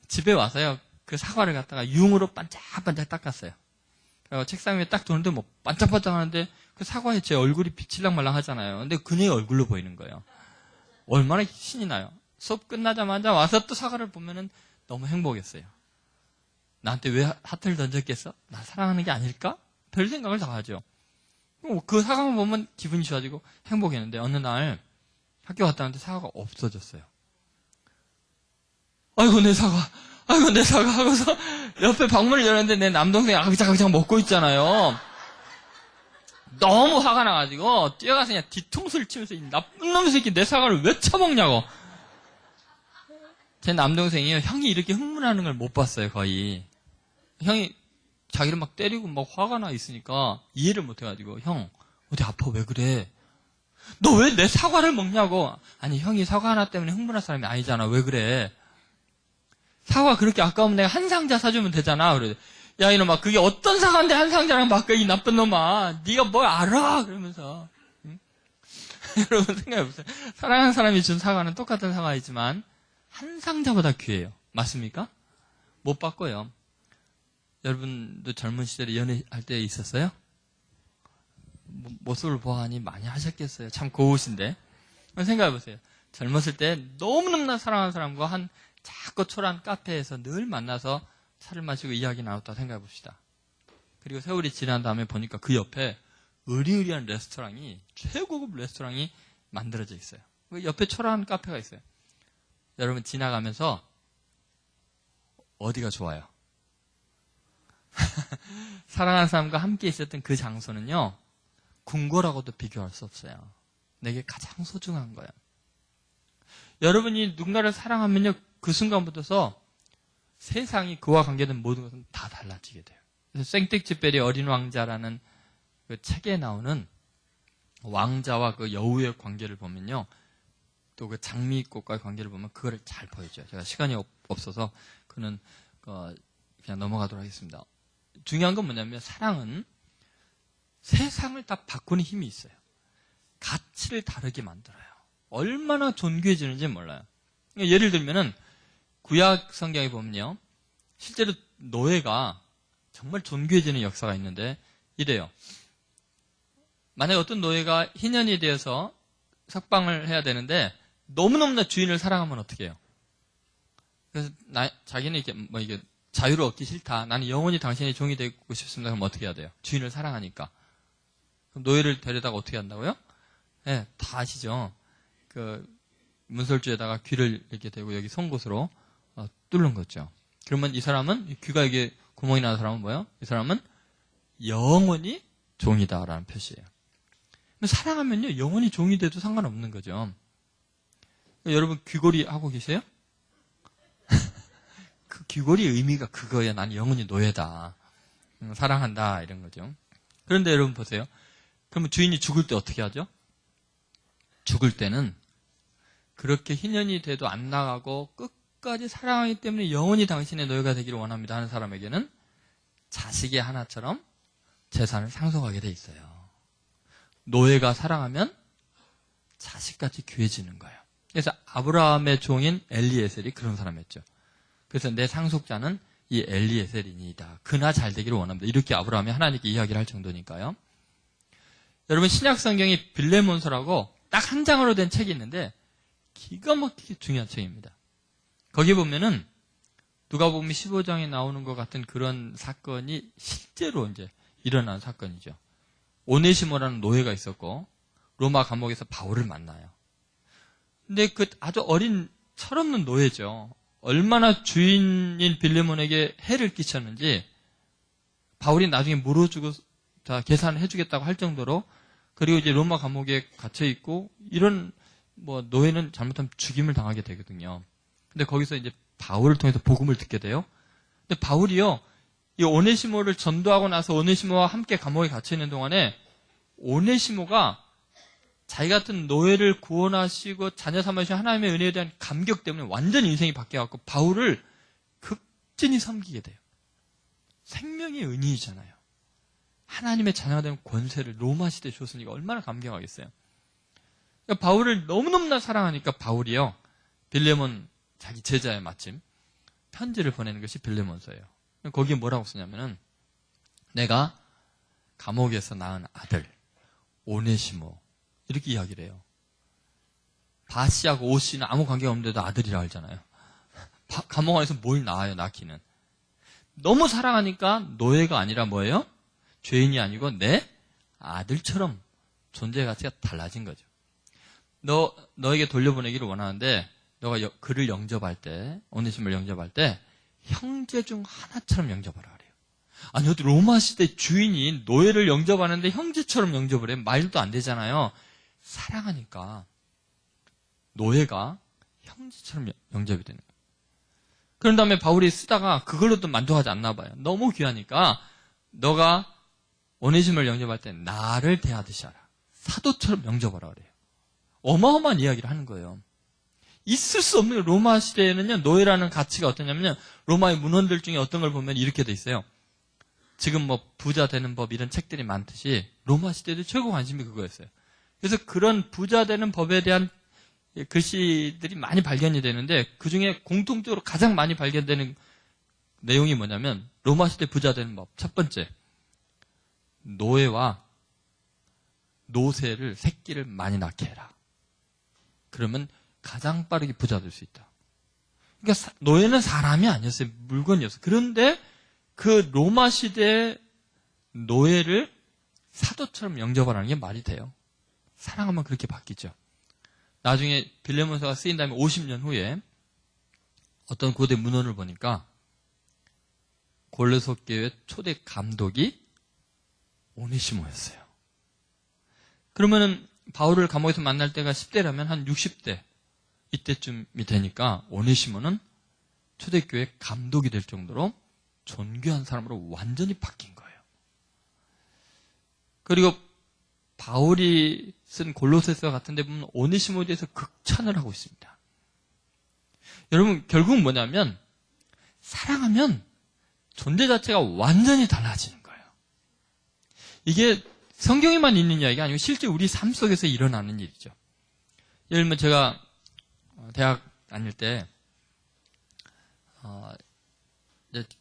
집에 와서요. 그 사과를 갖다가 융으로 반짝반짝 닦았어요. 그리고 책상 위에 딱 두는데 뭐 반짝반짝 하는데 그 사과에 제 얼굴이 비칠랑말랑 하잖아요. 근데 그녀의 얼굴로 보이는 거예요. 얼마나 신이 나요. 수업 끝나자마자 와서 또 사과를 보면은 너무 행복했어요. 나한테 왜 하트를 던졌겠어? 나 사랑하는 게 아닐까? 별 생각을 다 하죠. 그 사과만 보면 기분이 좋아지고 행복했는데 어느 날 학교 갔다 왔는데 사과가 없어졌어요. 아이고 내 사과 하고서 옆에 방문을 열었는데 내 남동생이 아그작아그작 먹고 있잖아요. 너무 화가 나가지고 뛰어가서 그냥 뒤통수를 치면서 이 나쁜 놈의 새끼 내 사과를 왜 처먹냐고. 제 남동생이요, 형이 이렇게 흥분하는 걸 못 봤어요. 거의 형이 자기를 막 때리고 막 화가 나 있으니까 이해를 못 해가지고 형 어디 아파 왜 그래? 너 왜 내 사과를 먹냐고. 아니 형이 사과 하나 때문에 흥분할 사람이 아니잖아. 왜 그래? 사과 그렇게 아까우면 내가 한 상자 사주면 되잖아. 그래. 야 이놈아 그게 어떤 사과인데 한 상자랑 바꿔 이 나쁜 놈아. 네가 뭘 알아? 그러면서 응? 여러분 생각해보세요. 사랑하는 사람이 준 사과는 똑같은 사과이지만 한 상자보다 귀해요. 맞습니까? 못 바꿔요. 여러분도 젊은 시절에 연애할 때 있었어요? 모습을 보아하니 많이 하셨겠어요. 참 고우신데. 생각해보세요. 젊었을 때 너무너무나 사랑하는 사람과 한 작고 초라한 카페에서 늘 만나서 차를 마시고 이야기 나눴다 생각해봅시다. 그리고 세월이 지난 다음에 보니까 그 옆에 으리으리한 레스토랑이, 최고급 레스토랑이 만들어져 있어요. 그 옆에 초라한 카페가 있어요. 여러분 지나가면서 어디가 좋아요? 사랑하는 사람과 함께 있었던 그 장소는요, 궁궐하고도 비교할 수 없어요. 내게 가장 소중한 거예요. 여러분이 누군가를 사랑하면요, 그 순간부터서 세상이 그와 관계된 모든 것은 다 달라지게 돼요. 그래서 생텍쥐페리 어린 왕자라는 그 책에 나오는 왕자와 그 여우의 관계를 보면요, 또 그 장미꽃과의 관계를 보면 그거를 잘 보여줘요. 제가 시간이 없어서 그는 그냥 넘어가도록 하겠습니다. 중요한 건 뭐냐면 사랑은 세상을 다 바꾸는 힘이 있어요. 가치를 다르게 만들어요. 얼마나 존귀해지는지 몰라요. 예를 들면은 구약 성경에 보면요, 실제로 노예가 정말 존귀해지는 역사가 있는데 이래요. 만약에 어떤 노예가 희년이 되어서 석방을 해야 되는데 너무너무나 주인을 사랑하면 어떻게 해요? 그래서 자기는 이게 자유를 얻기 싫다. 나는 영원히 당신의 종이 되고 싶습니다. 그럼 어떻게 해야 돼요? 주인을 사랑하니까. 그럼 노예를 데려다가 어떻게 한다고요? 네, 다 아시죠? 그 문설주에다가 귀를 이렇게 대고 여기 송곳으로 뚫는 거죠. 그러면 이 사람은, 귀가 이게 구멍이 나는 사람은 뭐예요? 이 사람은 영원히 종이다라는 표시예요. 사랑하면요, 영원히 종이 돼도 상관없는 거죠. 여러분 귀걸이 하고 계세요? 그 귀걸이의 의미가 그거예요. 난 영원히 노예다. 사랑한다. 이런 거죠. 그런데 여러분 보세요. 그러면 주인이 죽을 때 어떻게 하죠? 죽을 때는 그렇게 희년이 돼도 안 나가고 끝까지 사랑하기 때문에 영원히 당신의 노예가 되기를 원합니다 하는 사람에게는 자식의 하나처럼 재산을 상속하게 돼 있어요. 노예가 사랑하면 자식같이 귀해지는 거예요. 그래서 아브라함의 종인 엘리에셀이 그런 사람이었죠. 그래서 내 상속자는 이 엘리에셀이니이다. 그나 잘 되기를 원합니다. 이렇게 아브라함이 하나님께 이야기를 할 정도니까요. 여러분 신약 성경이 빌레몬서라고 딱 한 장으로 된 책이 있는데 기가 막히게 중요한 책입니다. 거기 보면은 누가복음 15장에 나오는 것 같은 그런 사건이 실제로 이제 일어난 사건이죠. 오네시모라는 노예가 있었고 로마 감옥에서 바울을 만나요. 근데 그 아주 어린 철없는 노예죠. 얼마나 주인인 빌레몬에게 해를 끼쳤는지 바울이 나중에 물어주고 다 계산을 해주겠다고 할 정도로 그리고 이제 로마 감옥에 갇혀 있고 이런 뭐 노예는 잘못하면 죽임을 당하게 되거든요. 근데 거기서 이제 바울을 통해서 복음을 듣게 돼요. 근데 바울이요, 이 오네시모를 전도하고 나서 오네시모와 함께 감옥에 갇혀 있는 동안에 오네시모가 자기 같은 노예를 구원하시고 자녀 삼으신 하나님의 은혜에 대한 감격 때문에 완전히 인생이 바뀌어갖고 바울을 극진히 섬기게 돼요. 생명의 은이잖아요. 하나님의 자녀가 되는 권세를 로마 시대에 줬으니까 얼마나 감격하겠어요. 그러니까 바울을 너무너무나 사랑하니까 바울이요, 빌레몬 자기 제자에 마침 편지를 보내는 것이 빌레몬서예요. 거기에 뭐라고 쓰냐면은 내가 감옥에서 낳은 아들 오네시모 이렇게 이야기를 해요. 바시하고 오씨는 아무 관계가 없는데도 아들이라 하잖아요. 감옥 안에서 뭘 낳아요, 낳기는. 너무 사랑하니까 노예가 아니라 뭐예요? 죄인이 아니고 내 아들처럼 존재 가치가 달라진 거죠. 너에게 돌려보내기를 원하는데 너가 그를 영접할 때, 오네시모를 영접할 때 형제 중 하나처럼 영접하라 그래요. 아니 어디 로마 시대 주인이 노예를 영접하는데 형제처럼 영접을 해? 말도 안 되잖아요. 사랑하니까 노예가 형제처럼 영접이 되는 거예요. 그런 다음에 바울이 쓰다가 그걸로도 만족하지 않나 봐요. 너무 귀하니까 너가 오네시모를 영접할 때 나를 대하듯이 하라. 사도처럼 영접하라 그래요. 어마어마한 이야기를 하는 거예요. 있을 수 없는 로마 시대에는요, 노예라는 가치가 어떠냐면요, 로마의 문헌들 중에 어떤 걸 보면 이렇게 돼 있어요. 지금 뭐 부자 되는 법 이런 책들이 많듯이 로마 시대도 최고 관심이 그거였어요. 그래서 그런 부자 되는 법에 대한 글씨들이 많이 발견이 되는데 그 중에 공통적으로 가장 많이 발견되는 내용이 뭐냐면 로마 시대 부자 되는 법. 첫 번째, 노예와 노새를 새끼를 많이 낳게 해라. 그러면 가장 빠르게 부자 될 수 있다. 그러니까 노예는 사람이 아니었어요. 물건이었어요. 그런데 그 로마 시대의 노예를 사도처럼 영접하라는 게 말이 돼요. 사랑하면 그렇게 바뀌죠. 나중에 빌레몬서가 쓰인 다음에 50년 후에 어떤 고대 문헌을 보니까 골로새 교회 초대 감독이 오네시모였어요. 그러면은 바울을 감옥에서 만날 때가 10대라면 한 60대 이때쯤이 되니까 오네시모는 초대교회 감독이 될 정도로 존귀한 사람으로 완전히 바뀐 거예요. 그리고 바울이 쓴 골로새서 같은 데 보면 오네시모에 대해서 극찬을 하고 있습니다. 여러분 결국은 뭐냐면 사랑하면 존재 자체가 완전히 달라지는 거예요. 이게 성경에만 있는 이야기가 아니고 실제 우리 삶 속에서 일어나는 일이죠. 예를 들면 제가 대학 다닐 때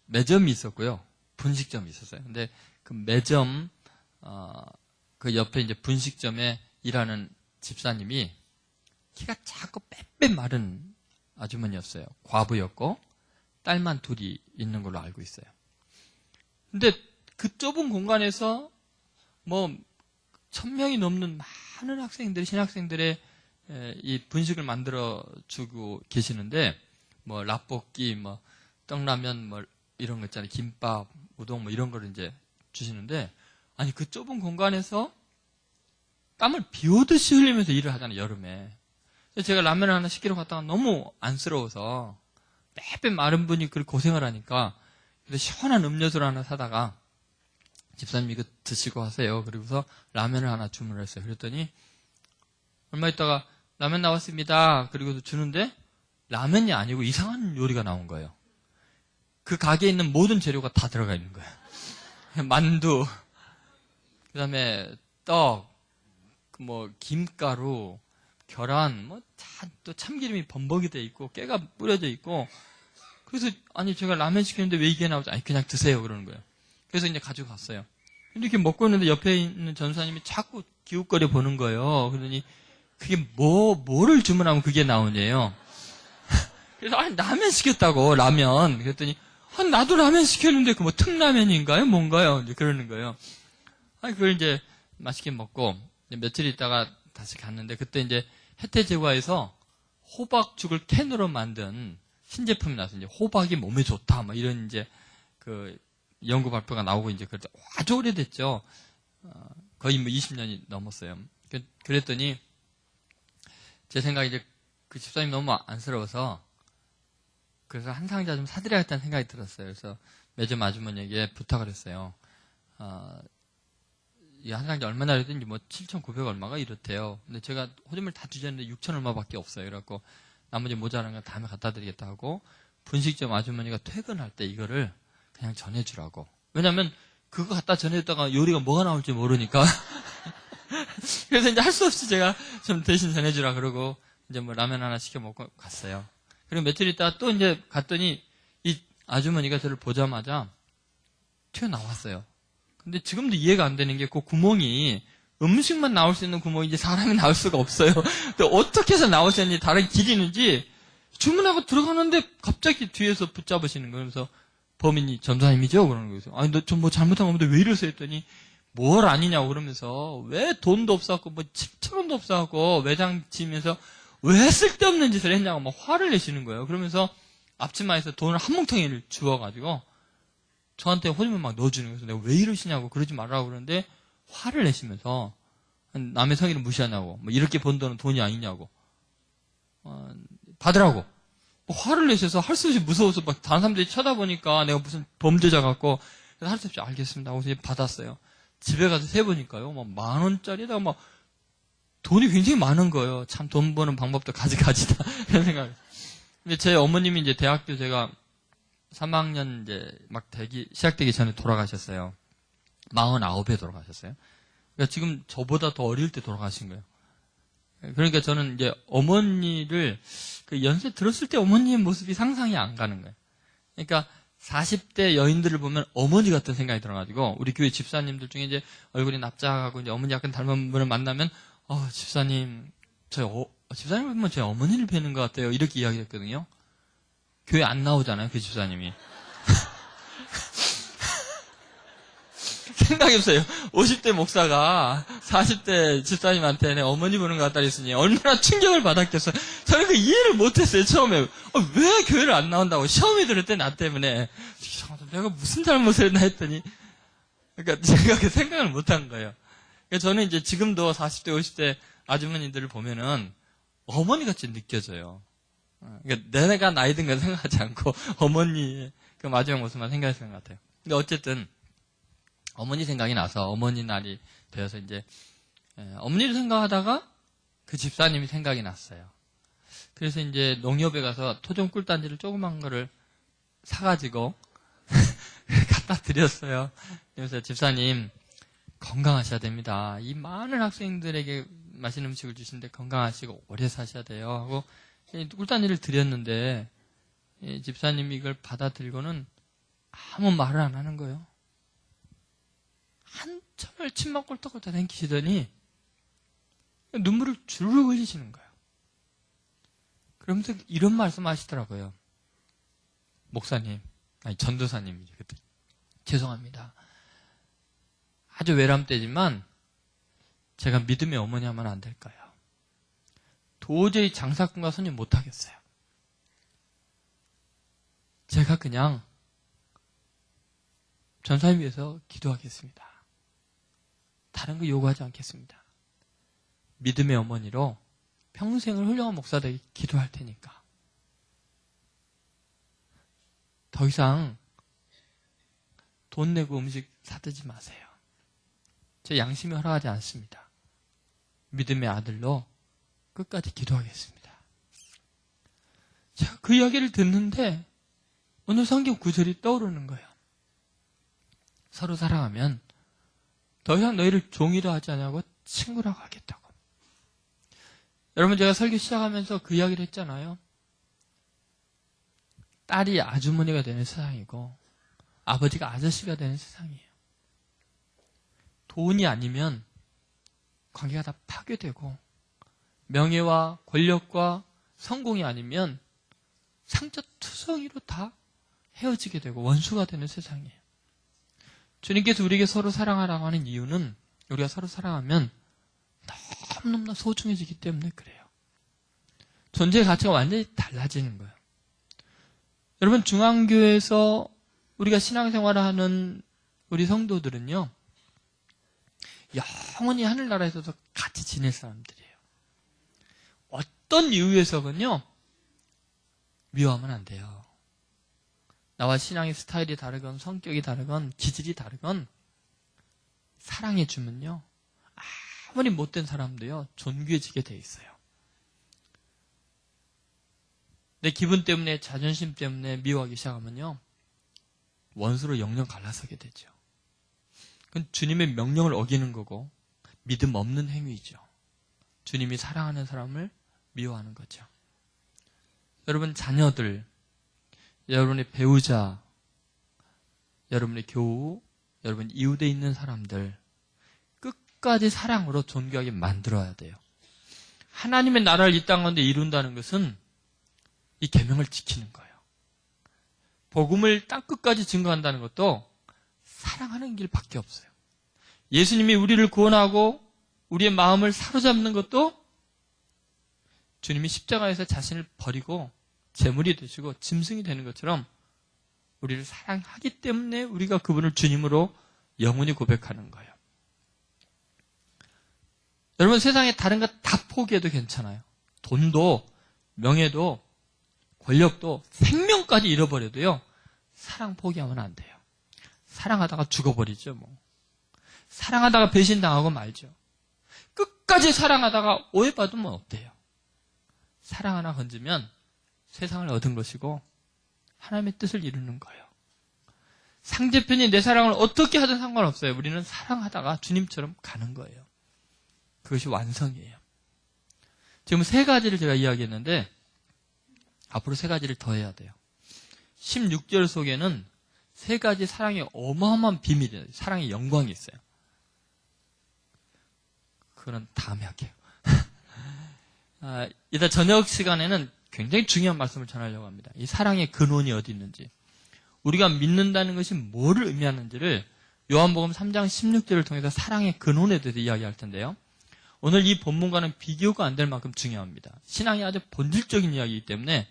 매점이 있었고요. 분식점이 있었어요. 근데 그 매점 그 옆에 이제 분식점에 일하는 집사님이 키가 작고 빼빼 마른 아주머니였어요. 과부였고 딸만 둘이 있는 걸로 알고 있어요. 근데 그 좁은 공간에서 뭐 1000명이 넘는 많은 학생들이 신학생들의 이 분식을 만들어 주고 계시는데 뭐 라볶이 뭐 떡라면 뭐 이런 거 있잖아요. 김밥, 우동 뭐 이런 거를 이제 주시는데 아니 그 좁은 공간에서 땀을 비 오듯이 흘리면서 일을 하잖아요. 여름에. 그래서 제가 라면을 하나 시키러 갔다가 너무 안쓰러워서 빼빼 마른 분이 그렇게 고생을 하니까 그래서 시원한 음료수를 하나 사다가 집사님 이거 드시고 하세요. 그리고서 라면을 하나 주문을 했어요. 그랬더니 얼마 있다가 라면 나왔습니다. 그리고 주는데 라면이 아니고 이상한 요리가 나온 거예요. 그 가게에 있는 모든 재료가 다 들어가 있는 거예요. 만두, 그 다음에 떡, 뭐 김가루, 계란, 또 참기름이 범벅이 돼 있고, 깨가 뿌려져 있고, 그래서, 아니, 제가 라면 시켰는데 왜 이게 나오지? 아니, 그냥 드세요. 그러는 거예요. 그래서 이제 가지고 갔어요. 근데 이렇게 먹고 있는데 옆에 있는 전사님이 자꾸 기웃거려 보는 거예요. 그러더니, 그게 뭐를 주문하면 그게 나오냐요. 그래서, 아니, 라면 시켰다고, 라면. 그랬더니, 아니, 나도 라면 시켰는데, 그 특라면인가요? 뭔가요? 이제 그러는 거예요. 아니, 그걸 이제 맛있게 먹고, 이제 며칠 있다가 다시 갔는데, 그때 이제 혜태제과에서 호박죽을 캔으로 만든 신제품이 나서 이제 호박이 몸에 좋다, 이런 이제 연구 발표가 나오고 이제 아주 오래됐죠. 거의 20년이 넘었어요. 그랬더니 제 생각에 이제 그 집사님이 너무 안쓰러워서 그래서 한 상자 좀 사드려야겠다는 생각이 들었어요. 그래서 매점 아주머니에게 부탁을 했어요. 이 한 상자 얼마나 그랬더니 7,900 얼마가 이렇대요. 근데 제가 호주머니 다 뒤졌는데 6,000 얼마밖에 없어요. 그래갖고 나머지 모자란 거 다음에 갖다 드리겠다 하고 분식점 아주머니가 퇴근할 때 이거를 그냥 전해주라고. 왜냐면 그거 갖다 전해줬다가 요리가 뭐가 나올지 모르니까. 그래서 이제 할 수 없이 제가 좀 대신 전해주라 그러고 이제 라면 하나 시켜 먹고 갔어요. 그리고 며칠 있다가 또 이제 갔더니 이 아주머니가 저를 보자마자 튀어나왔어요. 근데 지금도 이해가 안 되는 게 그 구멍이 음식만 나올 수 있는 구멍이 이제 사람이 나올 수가 없어요. 근데 어떻게 해서 나오셨는지 다른 길이 있는지 주문하고 들어가는데 갑자기 뒤에서 붙잡으시는 거예요. 그래서 범인이 전사님이죠? 그러는 거예요. 아니, 너 좀 잘못한 건데 왜 이러세요? 했더니 뭘 아니냐고 그러면서 왜 돈도 없어갖고 7,000원도 없어갖고 외장 지면서 왜 쓸데없는 짓을 했냐고 막 화를 내시는 거예요. 그러면서 앞치마에서 돈을 한 뭉텅이를 주워가지고 저한테 호주머니 막 넣어주는 거예요. 내가 왜 이러시냐고 그러지 말라고 그러는데 화를 내시면서 남의 성의를 무시하냐고 이렇게 번 돈은 돈이 아니냐고 받으라고 화를 내셔서 할 수 없이 무서워서 막 다른 사람들이 쳐다보니까 내가 무슨 범죄자 같고 할 수 없이 알겠습니다 하고 받았어요. 집에 가서 세보니까요 10,000원짜리에다가 막 돈이 굉장히 많은 거예요. 참 돈 버는 방법도 가지가지다 이런 생각. 근데 제 어머님이 이제 대학교 제가 3학년 이제 막 시작되기 전에 돌아가셨어요. 49에 돌아가셨어요. 그러니까 지금 저보다 더 어릴 때 돌아가신 거예요. 그러니까 저는 이제 어머니를 그 연세 들었을 때 어머니의 모습이 상상이 안 가는 거예요. 그러니까 40대 여인들을 보면 어머니 같은 생각이 들어가지고 우리 교회 집사님들 중에 이제 얼굴이 납작하고 이제 어머니 약간 닮은 분을 만나면 집사님 집사님을 보면 제 어머니를 뵈는 것 같아요. 이렇게 이야기했거든요. 교회 안 나오잖아요, 그 집사님이. 생각이 없어요. 50대 목사가 40대 집사님한테 내 어머니 보는 것 같다 했으니 얼마나 충격을 받았겠어요. 저는 그 이해를 못했어요, 처음에. 왜 교회를 안 나온다고. 시험이 들을 때 나 때문에. 내가 무슨 잘못을 했나 했더니. 그러니까 제가 그 생각을 못한 거예요. 그러니까 저는 이제 지금도 40대, 50대 아주머니들을 보면은 어머니같이 느껴져요. 그러니까 내가 나이 든 걸 생각하지 않고 어머니의 그 마지막 모습만 생각했던 것 같아요. 근데 어쨌든 어머니 생각이 나서 어머니 날이 되어서 이제 어머니를 생각하다가 그 집사님이 생각이 났어요. 그래서 이제 농협에 가서 토종 꿀단지를 조그만 거를 사가지고 갖다 드렸어요. 그래서 집사님 건강하셔야 됩니다. 이 많은 학생들에게 맛있는 음식을 주시는데 건강하시고 오래 사셔야 돼요 하고 꿀단지를 드렸는데 집사님이 이걸 받아들고는 아무 말을 안 하는 거예요. 한참을 침만 꼴떡꼴떡 땡기시더니 눈물을 주르륵 흘리시는 거예요. 그러면서 이런 말씀 하시더라고요. 목사님, 아니 전도사님이죠. 그때. 죄송합니다. 아주 외람 때지만 제가 믿음의 어머니 하면 안 될까요? 도저히 장사꾼과 손님 못 하겠어요. 제가 그냥 전사님 위해서 기도하겠습니다. 다른 거 요구하지 않겠습니다. 믿음의 어머니로 평생을 훌륭한 목사들에게 기도할 테니까. 더 이상 돈 내고 음식 사드지 마세요. 제 양심이 허락하지 않습니다. 믿음의 아들로 끝까지 기도하겠습니다. 제가 그 이야기를 듣는데 오늘 성경 구절이 떠오르는 거예요. 서로 사랑하면 더 이상 너희를 종이라 하지 않냐고 친구라고 하겠다고. 여러분, 제가 설교 시작하면서 그 이야기를 했잖아요. 딸이 아주머니가 되는 세상이고 아버지가 아저씨가 되는 세상이에요. 돈이 아니면 관계가 다 파괴되고, 명예와 권력과 성공이 아니면 상처투성이로 다 헤어지게 되고 원수가 되는 세상이에요. 주님께서 우리에게 서로 사랑하라고 하는 이유는 우리가 서로 사랑하면 너무너무나 소중해지기 때문에 그래요. 존재의 가치가 완전히 달라지는 거예요. 여러분, 중앙교회에서 우리가 신앙생활을 하는 우리 성도들은요, 영원히 하늘나라에서도 같이 지낼 사람들이에요. 어떤 이유에서건요, 미워하면 안 돼요. 나와 신앙의 스타일이 다르건 성격이 다르건 기질이 다르건 사랑해주면요, 아무리 못된 사람도요 존귀해지게 돼 있어요. 내 기분 때문에, 자존심 때문에 미워하기 시작하면요 원수로 영영 갈라서게 되죠. 그건 주님의 명령을 어기는 거고 믿음 없는 행위죠. 주님이 사랑하는 사람을 미워하는 거죠. 여러분, 자녀들, 여러분의 배우자, 여러분의 교우, 여러분 이웃에 있는 사람들 끝까지 사랑으로 존귀하게 만들어야 돼요. 하나님의 나라를 이 땅 가운데 이룬다는 것은 이 계명을 지키는 거예요. 복음을 땅 끝까지 증거한다는 것도 사랑하는 길밖에 없어요. 예수님이 우리를 구원하고 우리의 마음을 사로잡는 것도 주님이 십자가에서 자신을 버리고 제물이 되시고 짐승이 되는 것처럼 우리를 사랑하기 때문에 우리가 그분을 주님으로 영원히 고백하는 거예요. 여러분, 세상에 다른 것 다 포기해도 괜찮아요. 돈도, 명예도, 권력도, 생명까지 잃어버려도요, 사랑 포기하면 안 돼요. 사랑하다가 죽어버리죠, 뭐. 사랑하다가 배신당하고 말죠. 끝까지 사랑하다가 오해받으면 어때요? 사랑 하나 건지면 세상을 얻은 것이고 하나님의 뜻을 이루는 거예요. 상대편이 내 사랑을 어떻게 하든 상관없어요. 우리는 사랑하다가 주님처럼 가는 거예요. 그것이 완성이에요. 지금 3가지를 제가 이야기했는데 앞으로 3가지를 더 해야 돼요. 16절 속에는 3가지 사랑의 어마어마한 비밀이에요. 사랑의 영광이 있어요. 그건 다음에 할게요. 이따 저녁 시간에는 굉장히 중요한 말씀을 전하려고 합니다. 이 사랑의 근원이 어디 있는지, 우리가 믿는다는 것이 뭐를 의미하는지를 요한복음 3장 16절을 통해서 사랑의 근원에 대해서 이야기할 텐데요. 오늘 이 본문과는 비교가 안 될 만큼 중요합니다. 신앙이 아주 본질적인 이야기이기 때문에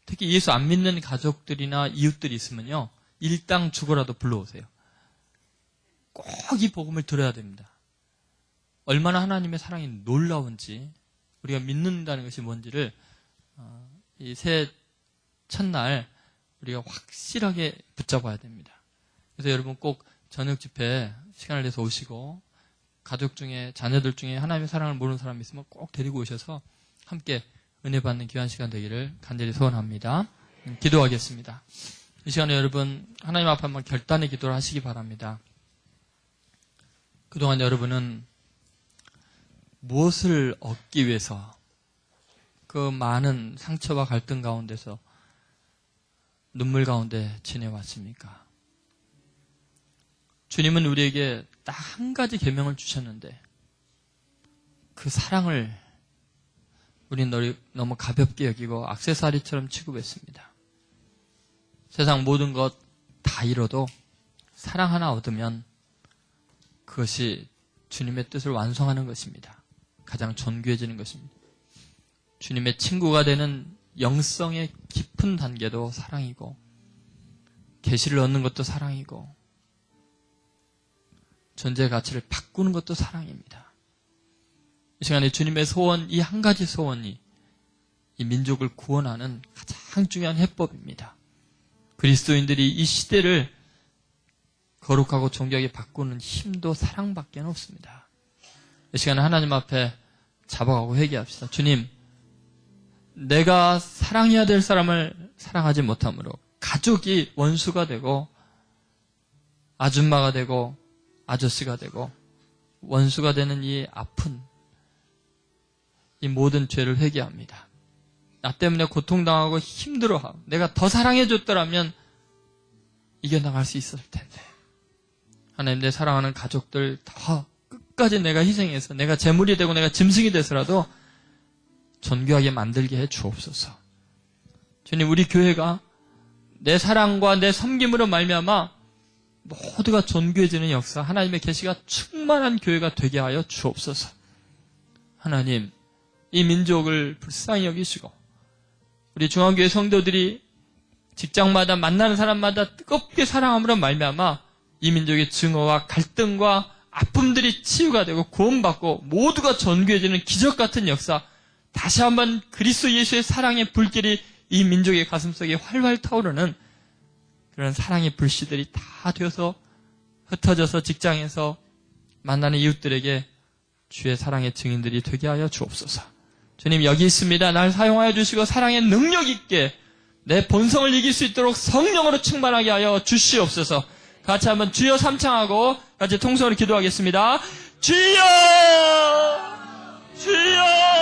특히 예수 안 믿는 가족들이나 이웃들이 있으면요, 일당 주고라도 불러오세요. 꼭 이 복음을 들어야 됩니다. 얼마나 하나님의 사랑이 놀라운지, 우리가 믿는다는 것이 뭔지를 이 새해 첫날 우리가 확실하게 붙잡아야 됩니다. 그래서 여러분 꼭 저녁 집회 시간을 내서 오시고, 가족 중에, 자녀들 중에 하나님의 사랑을 모르는 사람이 있으면 꼭 데리고 오셔서 함께 은혜 받는 귀한 시간 되기를 간절히 소원합니다. 기도하겠습니다. 이 시간에 여러분 하나님 앞에 한번 결단의 기도를 하시기 바랍니다. 그동안 여러분은 무엇을 얻기 위해서 그 많은 상처와 갈등 가운데서 눈물 가운데 지내왔습니까? 주님은 우리에게 딱 한 가지 계명을 주셨는데 그 사랑을 우리는 너무 가볍게 여기고 액세서리처럼 취급했습니다. 세상 모든 것 다 잃어도 사랑 하나 얻으면 그것이 주님의 뜻을 완성하는 것입니다. 가장 존귀해지는 것입니다. 주님의 친구가 되는 영성의 깊은 단계도 사랑이고, 계시를 얻는 것도 사랑이고, 존재의 가치를 바꾸는 것도 사랑입니다. 이 시간에 주님의 소원, 이 한 가지 소원이 이 민족을 구원하는 가장 중요한 해법입니다. 그리스도인들이 이 시대를 거룩하고 존귀하게 바꾸는 힘도 사랑밖에 없습니다. 이 시간에 하나님 앞에 잡아가고 회개합시다. 주님, 내가 사랑해야 될 사람을 사랑하지 못함으로 가족이 원수가 되고 아줌마가 되고 아저씨가 되고 원수가 되는 이 아픈 이 모든 죄를 회개합니다. 나 때문에 고통당하고 힘들어하고 내가 더 사랑해줬더라면 이겨나갈 수 있을 텐데. 하나님, 내 사랑하는 가족들 더 끝까지 내가 희생해서 내가 재물이 되고 내가 짐승이 돼서라도 존귀하게 만들게 해 주옵소서. 주님, 우리 교회가 내 사랑과 내 섬김으로 말미암아 모두가 존귀해지는 역사, 하나님의 계시가 충만한 교회가 되게 하여 주옵소서. 하나님, 이 민족을 불쌍히 여기시고 우리 중앙교회 성도들이 직장마다 만나는 사람마다 뜨겁게 사랑함으로 말미암아 이 민족의 증오와 갈등과 아픔들이 치유가 되고 구원받고 모두가 존귀해지는 기적같은 역사, 다시 한번 그리스도 예수의 사랑의 불길이 이 민족의 가슴속에 활활 타오르는 그런 사랑의 불씨들이 다 되어서 흩어져서 직장에서 만나는 이웃들에게 주의 사랑의 증인들이 되게 하여 주옵소서. 주님, 여기 있습니다. 날 사용하여 주시고 사랑의 능력 있게 내 본성을 이길 수 있도록 성령으로 충만하게 하여 주시옵소서. 같이 한번 주여 삼창하고 같이 통성으로 기도하겠습니다. 주여! 주여!